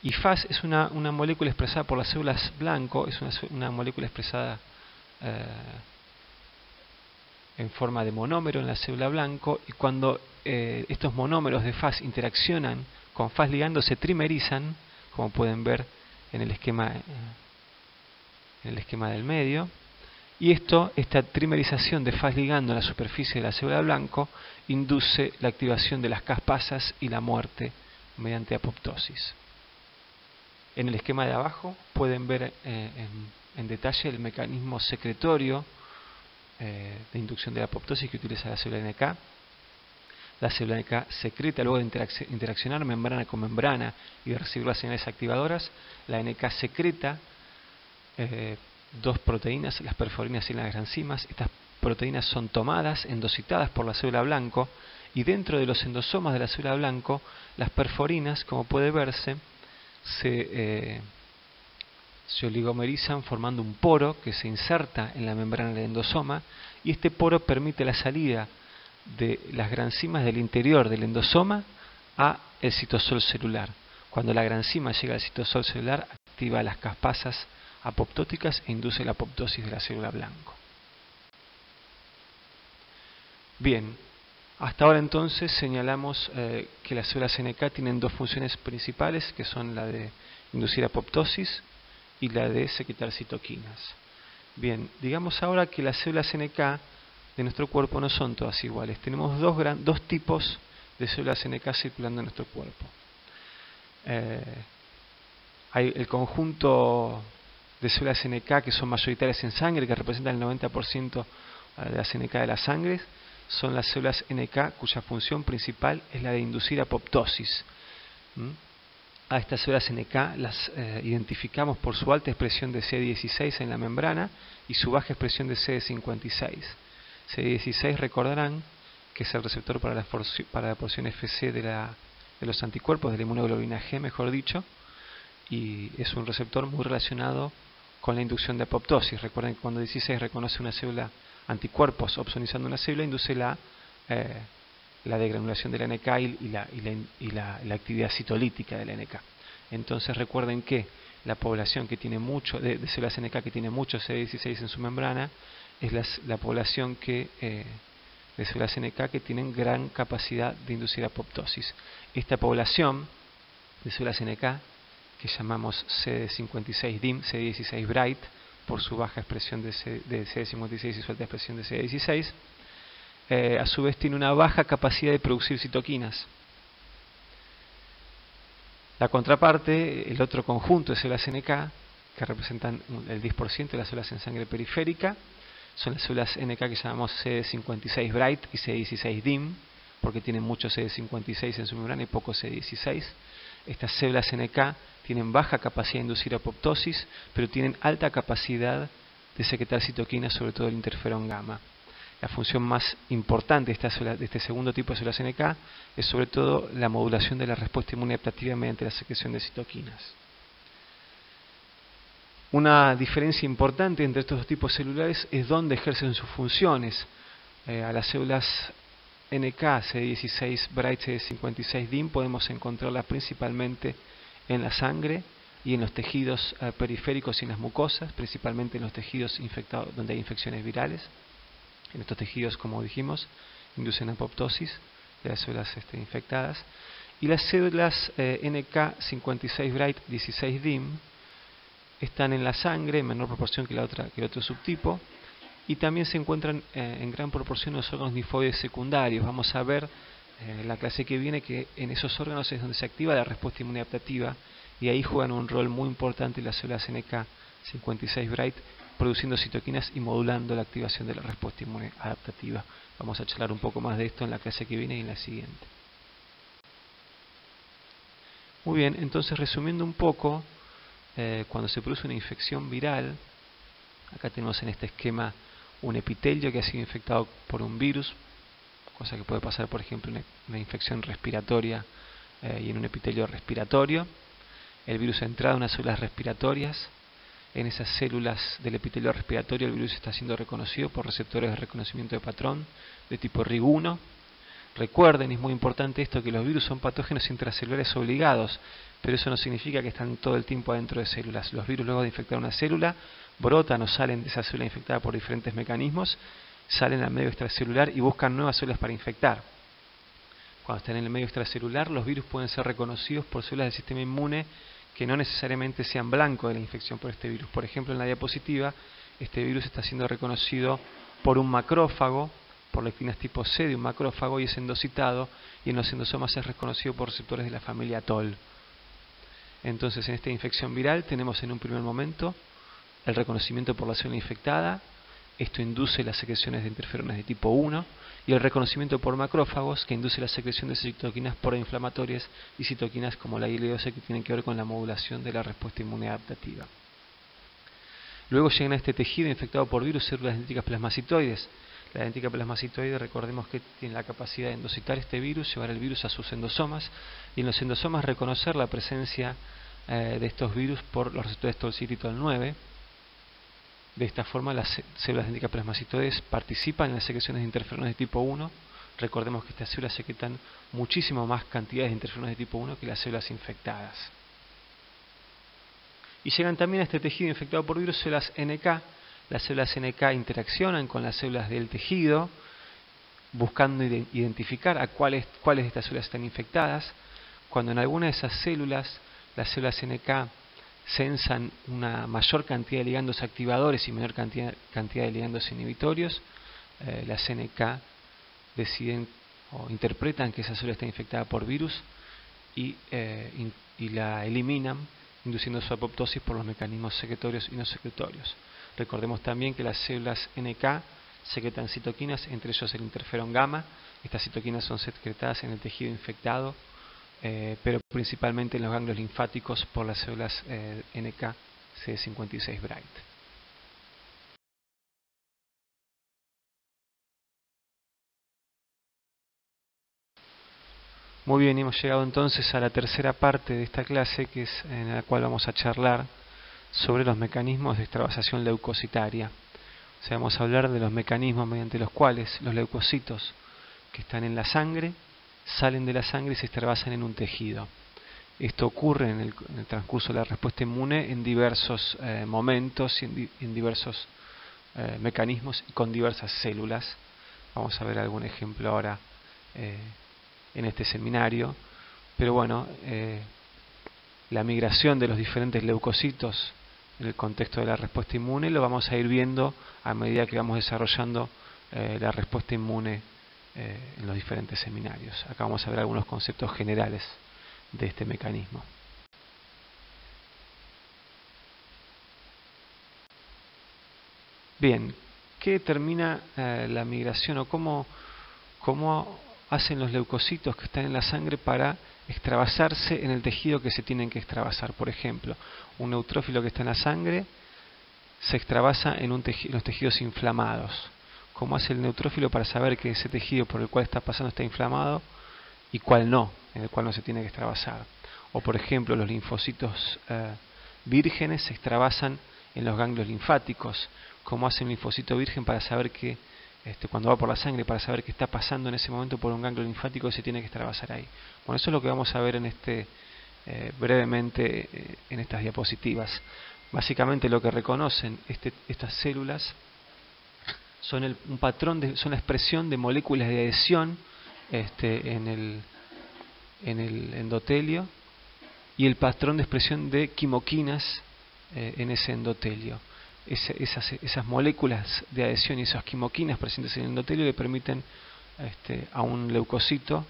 y Fas es una molécula expresada por las células blanco, es una molécula expresada en forma de monómero en la célula blanco, y cuando estos monómeros de Fas interaccionan con Fas ligando se trimerizan, como pueden ver en el esquema del medio. Y esta trimerización de Fas ligando en la superficie de la célula blanco induce la activación de las caspasas y la muerte mediante apoptosis. En el esquema de abajo pueden ver en detalle el mecanismo secretorio de inducción de la apoptosis que utiliza la célula NK. La célula NK secreta, luego de interaccionar membrana con membrana y de recibir las señales activadoras, la NK secreta dos proteínas, las perforinas y las granzimas. Estas proteínas son tomadas, endocitadas por la célula blanco, y dentro de los endosomas de la célula blanco, las perforinas, como puede verse, se oligomerizan formando un poro que se inserta en la membrana del endosoma, y este poro permite la salida de las granzimas del interior del endosoma a el citosol celular. Cuando la granzima llega al citosol celular, activa las caspasas apoptóticas e induce la apoptosis de la célula blanco. Bien, hasta ahora entonces señalamos que las células NK tienen dos funciones principales, que son la de inducir apoptosis y la de secretar citoquinas. Bien, digamos ahora que las células NK de nuestro cuerpo no son todas iguales. Tenemos dos tipos de células NK circulando en nuestro cuerpo. Hay el conjunto de células NK que son mayoritarias en sangre, que representan el 90% de las NK de la sangre. Son las células NK cuya función principal es la de inducir apoptosis. A estas células NK las identificamos por su alta expresión de CD16 en la membrana y su baja expresión de CD56. CD16 recordarán que es el receptor para la porción FC de los anticuerpos, de la inmunoglobulina G, mejor dicho, y es un receptor muy relacionado con la inducción de apoptosis. Recuerden que cuando 16 reconoce una célula anticuerpos opsonizando una célula, induce la degranulación de la NK y la actividad citolítica de la NK. Entonces recuerden que la población que tiene mucho de células NK que tiene mucho CD16 en su membrana es la población de células NK que tienen gran capacidad de inducir apoptosis. Esta población de células NK, que llamamos CD56-DIM, CD16 bright, por su baja expresión de CD56 y su alta expresión de CD16, a su vez tiene una baja capacidad de producir citoquinas. La contraparte, el otro conjunto de células NK, que representan el 10% de las células en sangre periférica, son las células NK que llamamos CD56 bright y CD16-DIM, porque tienen mucho CD56 en su membrana y poco CD16. Estas células NK tienen baja capacidad de inducir apoptosis, pero tienen alta capacidad de secretar citoquinas, sobre todo el interferón gamma. La función más importante de este segundo tipo de células NK es sobre todo la modulación de la respuesta inmune adaptativa mediante la secreción de citoquinas. Una diferencia importante entre estos dos tipos celulares es dónde ejercen sus funciones. A las células NK, CD16 bright, CD56 DIM, podemos encontrarlas principalmente en la sangre y en los tejidos periféricos y en las mucosas, principalmente en los tejidos infectados donde hay infecciones virales. En estos tejidos, como dijimos, inducen apoptosis de las células infectadas. Y las células NK56 bright 16 DIM están en la sangre en menor proporción que el otro subtipo, y también se encuentran en gran proporción en los órganos linfoides secundarios. Vamos a ver en la clase que viene que en esos órganos es donde se activa la respuesta inmune adaptativa, y ahí juegan un rol muy importante las células NK56 bright, produciendo citoquinas y modulando la activación de la respuesta inmune adaptativa. Vamos a charlar un poco más de esto en la clase que viene y en la siguiente. Muy bien, entonces resumiendo un poco, cuando se produce una infección viral, acá tenemos en este esquema un epitelio que ha sido infectado por un virus, cosa que puede pasar, por ejemplo, una infección respiratoria y en un epitelio respiratorio. El virus ha entrado en unas células respiratorias. En esas células del epitelio respiratorio el virus está siendo reconocido por receptores de reconocimiento de patrón de tipo RIG1. Recuerden, es muy importante esto, que los virus son patógenos intracelulares obligados, pero eso no significa que están todo el tiempo adentro de células. Los virus, luego de infectar una célula, brotan o salen de esa célula infectada por diferentes mecanismos, salen al medio extracelular y buscan nuevas células para infectar. Cuando están en el medio extracelular, los virus pueden ser reconocidos por células del sistema inmune que no necesariamente sean blanco de la infección por este virus. Por ejemplo, en la diapositiva, este virus está siendo reconocido por un macrófago, por lectinas tipo C de un macrófago, y es endocitado, y en los endosomas es reconocido por receptores de la familia TOL. Entonces, en esta infección viral tenemos en un primer momento el reconocimiento por la célula infectada. Esto induce las secreciones de interferones de tipo 1, y el reconocimiento por macrófagos, que induce la secreción de citoquinas proinflamatorias y citoquinas como la IL-12, que tienen que ver con la modulación de la respuesta inmune adaptativa. Luego llegan a este tejido infectado por virus células dendríticas plasmacitoides. La dendrítica plasmacitoide, recordemos que tiene la capacidad de endocitar este virus, llevar el virus a sus endosomas, y en los endosomas reconocer la presencia de estos virus por los receptores TOL7 y TOL9. De esta forma, las células dendríticas plasmacitoides participan en las secreciones de interferones de tipo 1. Recordemos que estas células secretan muchísimo más cantidades de interferones de tipo 1 que las células infectadas. Y llegan también a este tejido infectado por virus células NK. Las células NK interaccionan con las células del tejido, buscando identificar a cuáles de estas células están infectadas. Cuando en alguna de esas células, las células NK sensan una mayor cantidad de ligandos activadores y menor cantidad de ligandos inhibitorios, las NK deciden o interpretan que esa célula está infectada por virus y la eliminan, induciendo su apoptosis por los mecanismos secretorios y no secretorios. Recordemos también que las células NK secretan citoquinas, entre ellos el interferón gamma. Estas citoquinas son secretadas en el tejido infectado, pero principalmente en los ganglios linfáticos por las células NK CD56 bright. Muy bien, hemos llegado entonces a la tercera parte de esta clase, que es en la cual vamos a charlar sobre los mecanismos de extravasación leucocitaria. O sea, vamos a hablar de los mecanismos mediante los cuales los leucocitos que están en la sangre salen de la sangre y se extravasan en un tejido. Esto ocurre en el transcurso de la respuesta inmune en diversos momentos y en diversos mecanismos y con diversas células. Vamos a ver algún ejemplo ahora en este seminario. Pero bueno, la migración de los diferentes leucocitos en el contexto de la respuesta inmune lo vamos a ir viendo a medida que vamos desarrollando la respuesta inmune en los diferentes seminarios. Acá vamos a ver algunos conceptos generales de este mecanismo. Bien, ¿qué determina la migración o cómo hacen los leucocitos que están en la sangre para extravasarse en el tejido que se tienen que extravasar? Por ejemplo, un neutrófilo que está en la sangre se extravasa en los tejidos inflamados. ¿Cómo hace el neutrófilo para saber que ese tejido por el cual está pasando está inflamado y cuál no, en el cual no se tiene que extravasar? O por ejemplo, los linfocitos vírgenes se extravasan en los ganglios linfáticos. ¿Cómo hace un linfocito virgen para saber que, cuando va por la sangre, para saber qué está pasando en ese momento por un ganglio linfático y se tiene que extravasar ahí? Bueno, eso es lo que vamos a ver en brevemente en estas diapositivas. Básicamente lo que reconocen estas células son un patrón son la expresión de moléculas de adhesión en el endotelio y el patrón de expresión de quimoquinas en ese endotelio. Esas moléculas de adhesión y esas quimoquinas presentes en el endotelio le permiten a un leucocito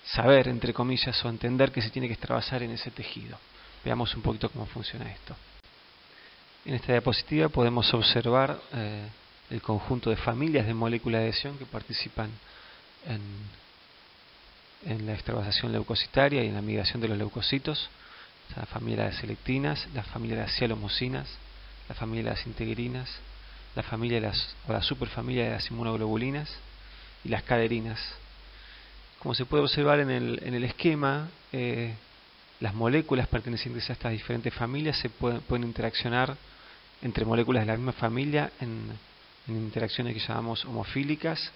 saber, entre comillas, o entender que se tiene que extravasar en ese tejido. Veamos un poquito cómo funciona esto. En esta diapositiva podemos observar el conjunto de familias de moléculas de adhesión que participan en la extravasación leucocitaria y en la migración de los leucocitos. La familia de las selectinas, la familia de las sialomosinas, la familia de las integrinas, la familia o la superfamilia de las inmunoglobulinas y las caderinas. Como se puede observar en el esquema, las moléculas pertenecientes a estas diferentes familias se pueden interaccionar entre moléculas de la misma familia en interacciones que llamamos homofílicas,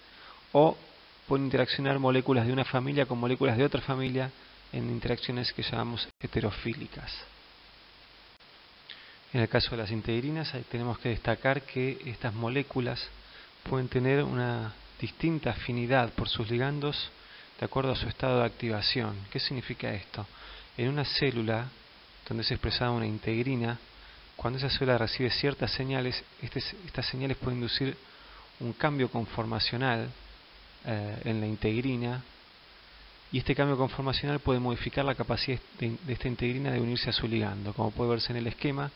o pueden interaccionar moléculas de una familia con moléculas de otra familia en interacciones que llamamos heterofílicas. En el caso de las integrinas tenemos que destacar que estas moléculas pueden tener una distinta afinidad por sus ligandos de acuerdo a su estado de activación. ¿Qué significa esto? En una célula donde es expresada una integrina, cuando esa célula recibe ciertas señales, estas señales pueden inducir un cambio conformacional en la integrina, y este cambio conformacional puede modificar la capacidad de esta integrina de unirse a su ligando. Como puede verse en el esquema,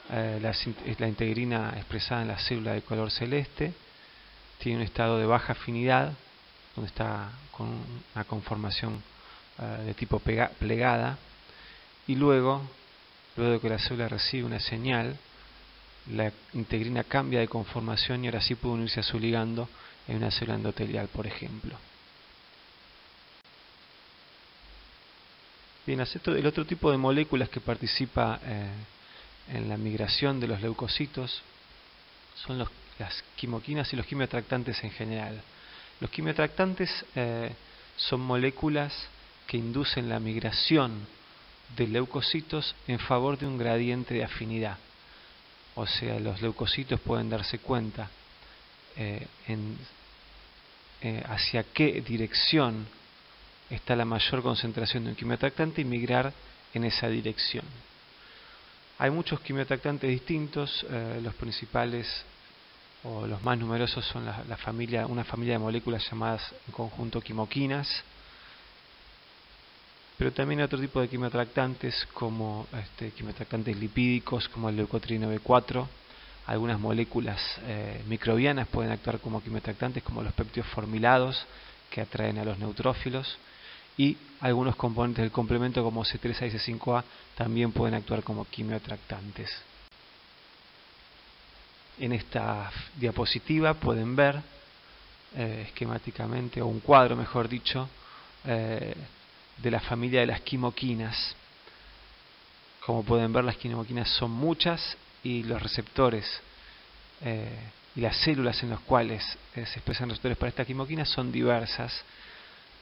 la integrina expresada en la célula de color celeste tiene un estado de baja afinidad, donde está con una conformación de tipo plegada, y luego de que la célula recibe una señal, la integrina cambia de conformación y ahora sí puede unirse a su ligando en una célula endotelial, por ejemplo. Bien, el otro tipo de moléculas que participa en la migración de los leucocitos son las quimoquinas y los quimiotractantes en general. Los quimiotractantes son moléculas que inducen la migración de leucocitos en favor de un gradiente de afinidad. O sea, los leucocitos pueden darse cuenta hacia qué dirección está la mayor concentración de un quimiotractante y migrar en esa dirección. Hay muchos quimiotractantes distintos, los principales o los más numerosos son una familia de moléculas llamadas en conjunto quimoquinas, pero también hay otro tipo de quimiotractantes como quimiotractantes lipídicos como el leucotrieno B4. Algunas moléculas microbianas pueden actuar como quimiotractantes, como los péptidos formilados que atraen a los neutrófilos, y algunos componentes del complemento como C3A y C5A también pueden actuar como quimiotractantes. En esta diapositiva pueden ver esquemáticamente, o un cuadro mejor dicho, de la familia de las quimoquinas. Como pueden ver, las quimoquinas son muchas y los receptores y las células en las cuales se expresan receptores para estas quimoquinas son diversas.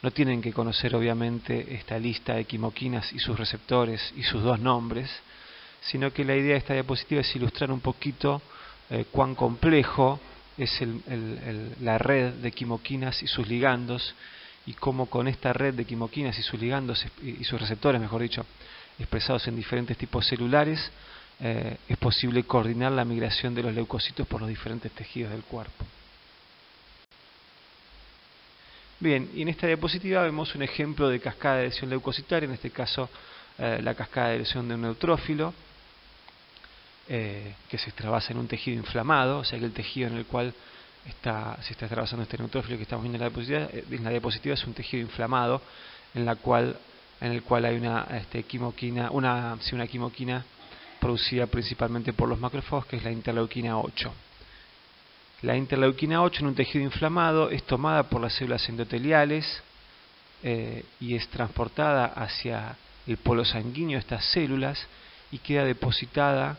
No tienen que conocer obviamente esta lista de quimoquinas y sus receptores y sus dos nombres, sino que la idea de esta diapositiva es ilustrar un poquito cuán complejo es la red de quimoquinas y sus ligandos, y cómo con esta red de quimoquinas y sus ligandos y sus receptores, mejor dicho, expresados en diferentes tipos celulares, es posible coordinar la migración de los leucocitos por los diferentes tejidos del cuerpo. Bien, y en esta diapositiva vemos un ejemplo de cascada de adhesión leucocitaria, en este caso la cascada de adhesión de un neutrófilo, que se extravasa en un tejido inflamado, o sea que el tejido en el cual se está extravasando este neutrófilo que estamos viendo en la diapositiva es un tejido inflamado en el cual hay una quimoquina producida principalmente por los macrófagos, que es la interleuquina 8. La interleuquina 8 en un tejido inflamado es tomada por las células endoteliales y es transportada hacia el polo sanguíneo de estas células y queda depositada,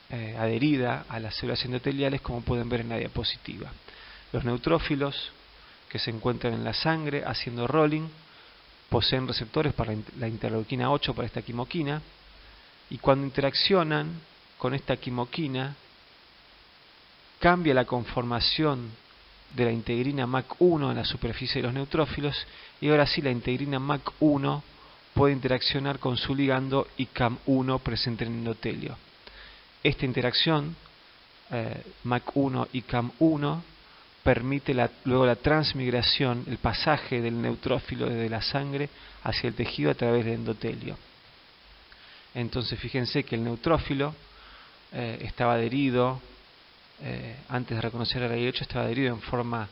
adherida a las células endoteliales, como pueden ver en la diapositiva. Los neutrófilos que se encuentran en la sangre haciendo rolling poseen receptores para la interleuquina 8, para esta quimoquina, y cuando interaccionan con esta quimoquina cambia la conformación de la integrina MAC1 en la superficie de los neutrófilos, y ahora sí la integrina MAC1 puede interaccionar con su ligando ICAM1 presente en el endotelio. Esta interacción MAC1 y CAM1 permite luego la transmigración, el pasaje del neutrófilo desde la sangre hacia el tejido a través del endotelio. Entonces fíjense que el neutrófilo estaba adherido, antes de reconocer el AIH, estaba adherido en forma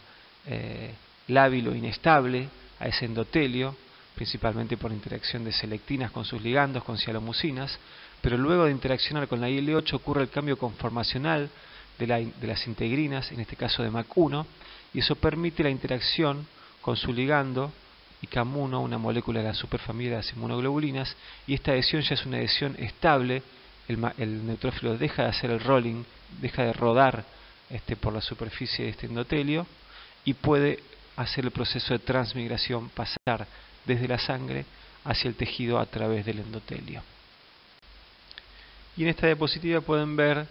lábil o inestable a ese endotelio, principalmente por interacción de selectinas con sus ligandos, con cialomucinas, pero luego de interaccionar con la IL-8 ocurre el cambio conformacional de las integrinas, en este caso de MAC1, y eso permite la interacción con su ligando ICAM1, una molécula de la superfamilia de las inmunoglobulinas, y esta adhesión ya es una adhesión estable. El neutrófilo deja de hacer el rolling, deja de rodar por la superficie de este endotelio y puede hacer el proceso de transmigración, pasar desde la sangre hacia el tejido a través del endotelio. Y en esta diapositiva pueden ver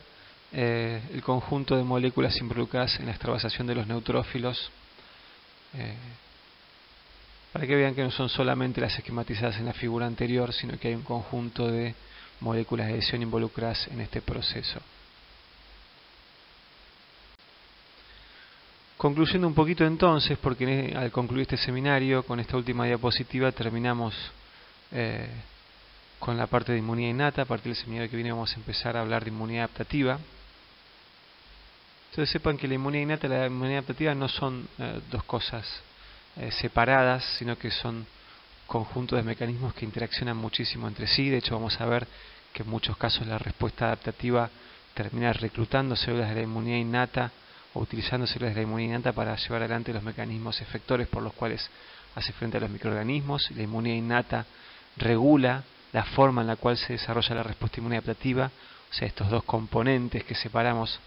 el conjunto de moléculas involucradas en la extravasación de los neutrófilos, para que vean que no son solamente las esquematizadas en la figura anterior, sino que hay un conjunto de moléculas de adhesión involucradas en este proceso. Concluyendo un poquito entonces, porque al concluir este seminario, con esta última diapositiva terminamos con la parte de inmunidad innata. A partir del seminario que viene vamos a empezar a hablar de inmunidad adaptativa. Entonces sepan que la inmunidad innata y la inmunidad adaptativa no son dos cosas separadas, sino que son conjuntos de mecanismos que interaccionan muchísimo entre sí. De hecho vamos a ver que en muchos casos la respuesta adaptativa termina reclutando células de la inmunidad innata o utilizando células de la inmunidad innata para llevar adelante los mecanismos efectores por los cuales hace frente a los microorganismos. La inmunidad innata regula la forma en la cual se desarrolla la respuesta inmune adaptativa, o sea, estos dos componentes que separamos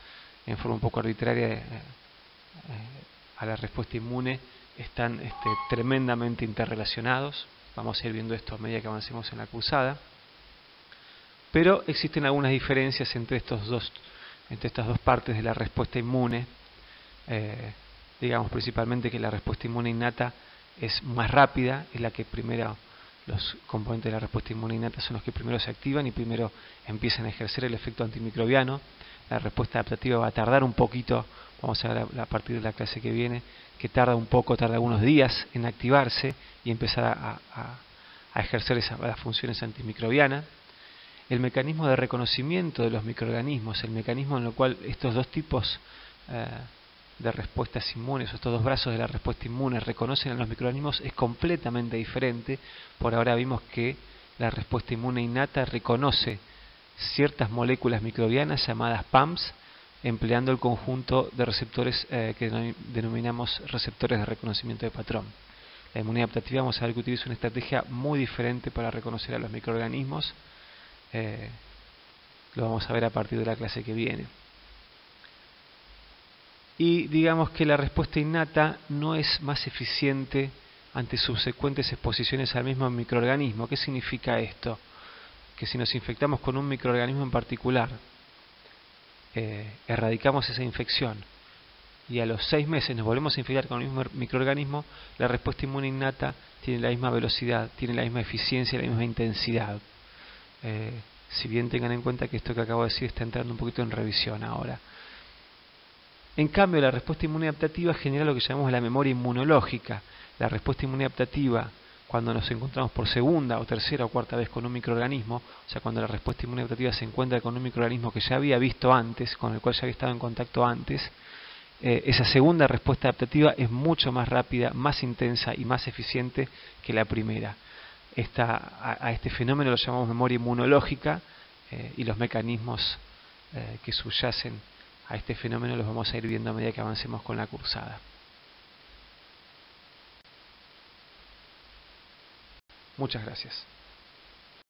en forma un poco arbitraria a la respuesta inmune están tremendamente interrelacionados. Vamos a ir viendo esto a medida que avancemos en la cursada. Pero existen algunas diferencias entre estas dos partes de la respuesta inmune. Digamos principalmente que la respuesta inmune innata es más rápida, es la que primero, los componentes de la respuesta inmune innata son los que primero se activan y primero empiezan a ejercer el efecto antimicrobiano. La respuesta adaptativa va a tardar un poquito, vamos a ver a partir de la clase que viene, que tarda algunos días en activarse y empezar a ejercer las funciones antimicrobianas. El mecanismo de reconocimiento de los microorganismos, el mecanismo en el cual estos dos tipos de respuestas inmunes, o estos dos brazos de la respuesta inmune reconocen a los microorganismos, es completamente diferente. Por ahora vimos que la respuesta inmune innata reconoce ciertas moléculas microbianas llamadas PAMs, empleando el conjunto de receptores que denominamos receptores de reconocimiento de patrón. La inmunidad adaptativa vamos a ver que utiliza una estrategia muy diferente para reconocer a los microorganismos. Lo vamos a ver a partir de la clase que viene. Y digamos que la respuesta innata no es más eficiente ante subsecuentes exposiciones al mismo microorganismo. ¿Qué significa esto? Que si nos infectamos con un microorganismo en particular, erradicamos esa infección y a los 6 meses nos volvemos a infectar con el mismo microorganismo, la respuesta inmune innata tiene la misma velocidad, tiene la misma eficiencia y la misma intensidad. Si bien tengan en cuenta que esto que acabo de decir está entrando un poquito en revisión ahora. En cambio, la respuesta inmune adaptativa genera lo que llamamos la memoria inmunológica. La respuesta inmune adaptativa, cuando nos encontramos por segunda o tercera o cuarta vez con un microorganismo, o sea, cuando la respuesta inmune adaptativa se encuentra con un microorganismo que ya había visto antes, con el cual ya había estado en contacto antes, esa segunda respuesta adaptativa es mucho más rápida, más intensa y más eficiente que la primera. A este fenómeno lo llamamos memoria inmunológica, y los mecanismos que subyacen a este fenómeno los vamos a ir viendo a medida que avancemos con la cursada. Muchas gracias.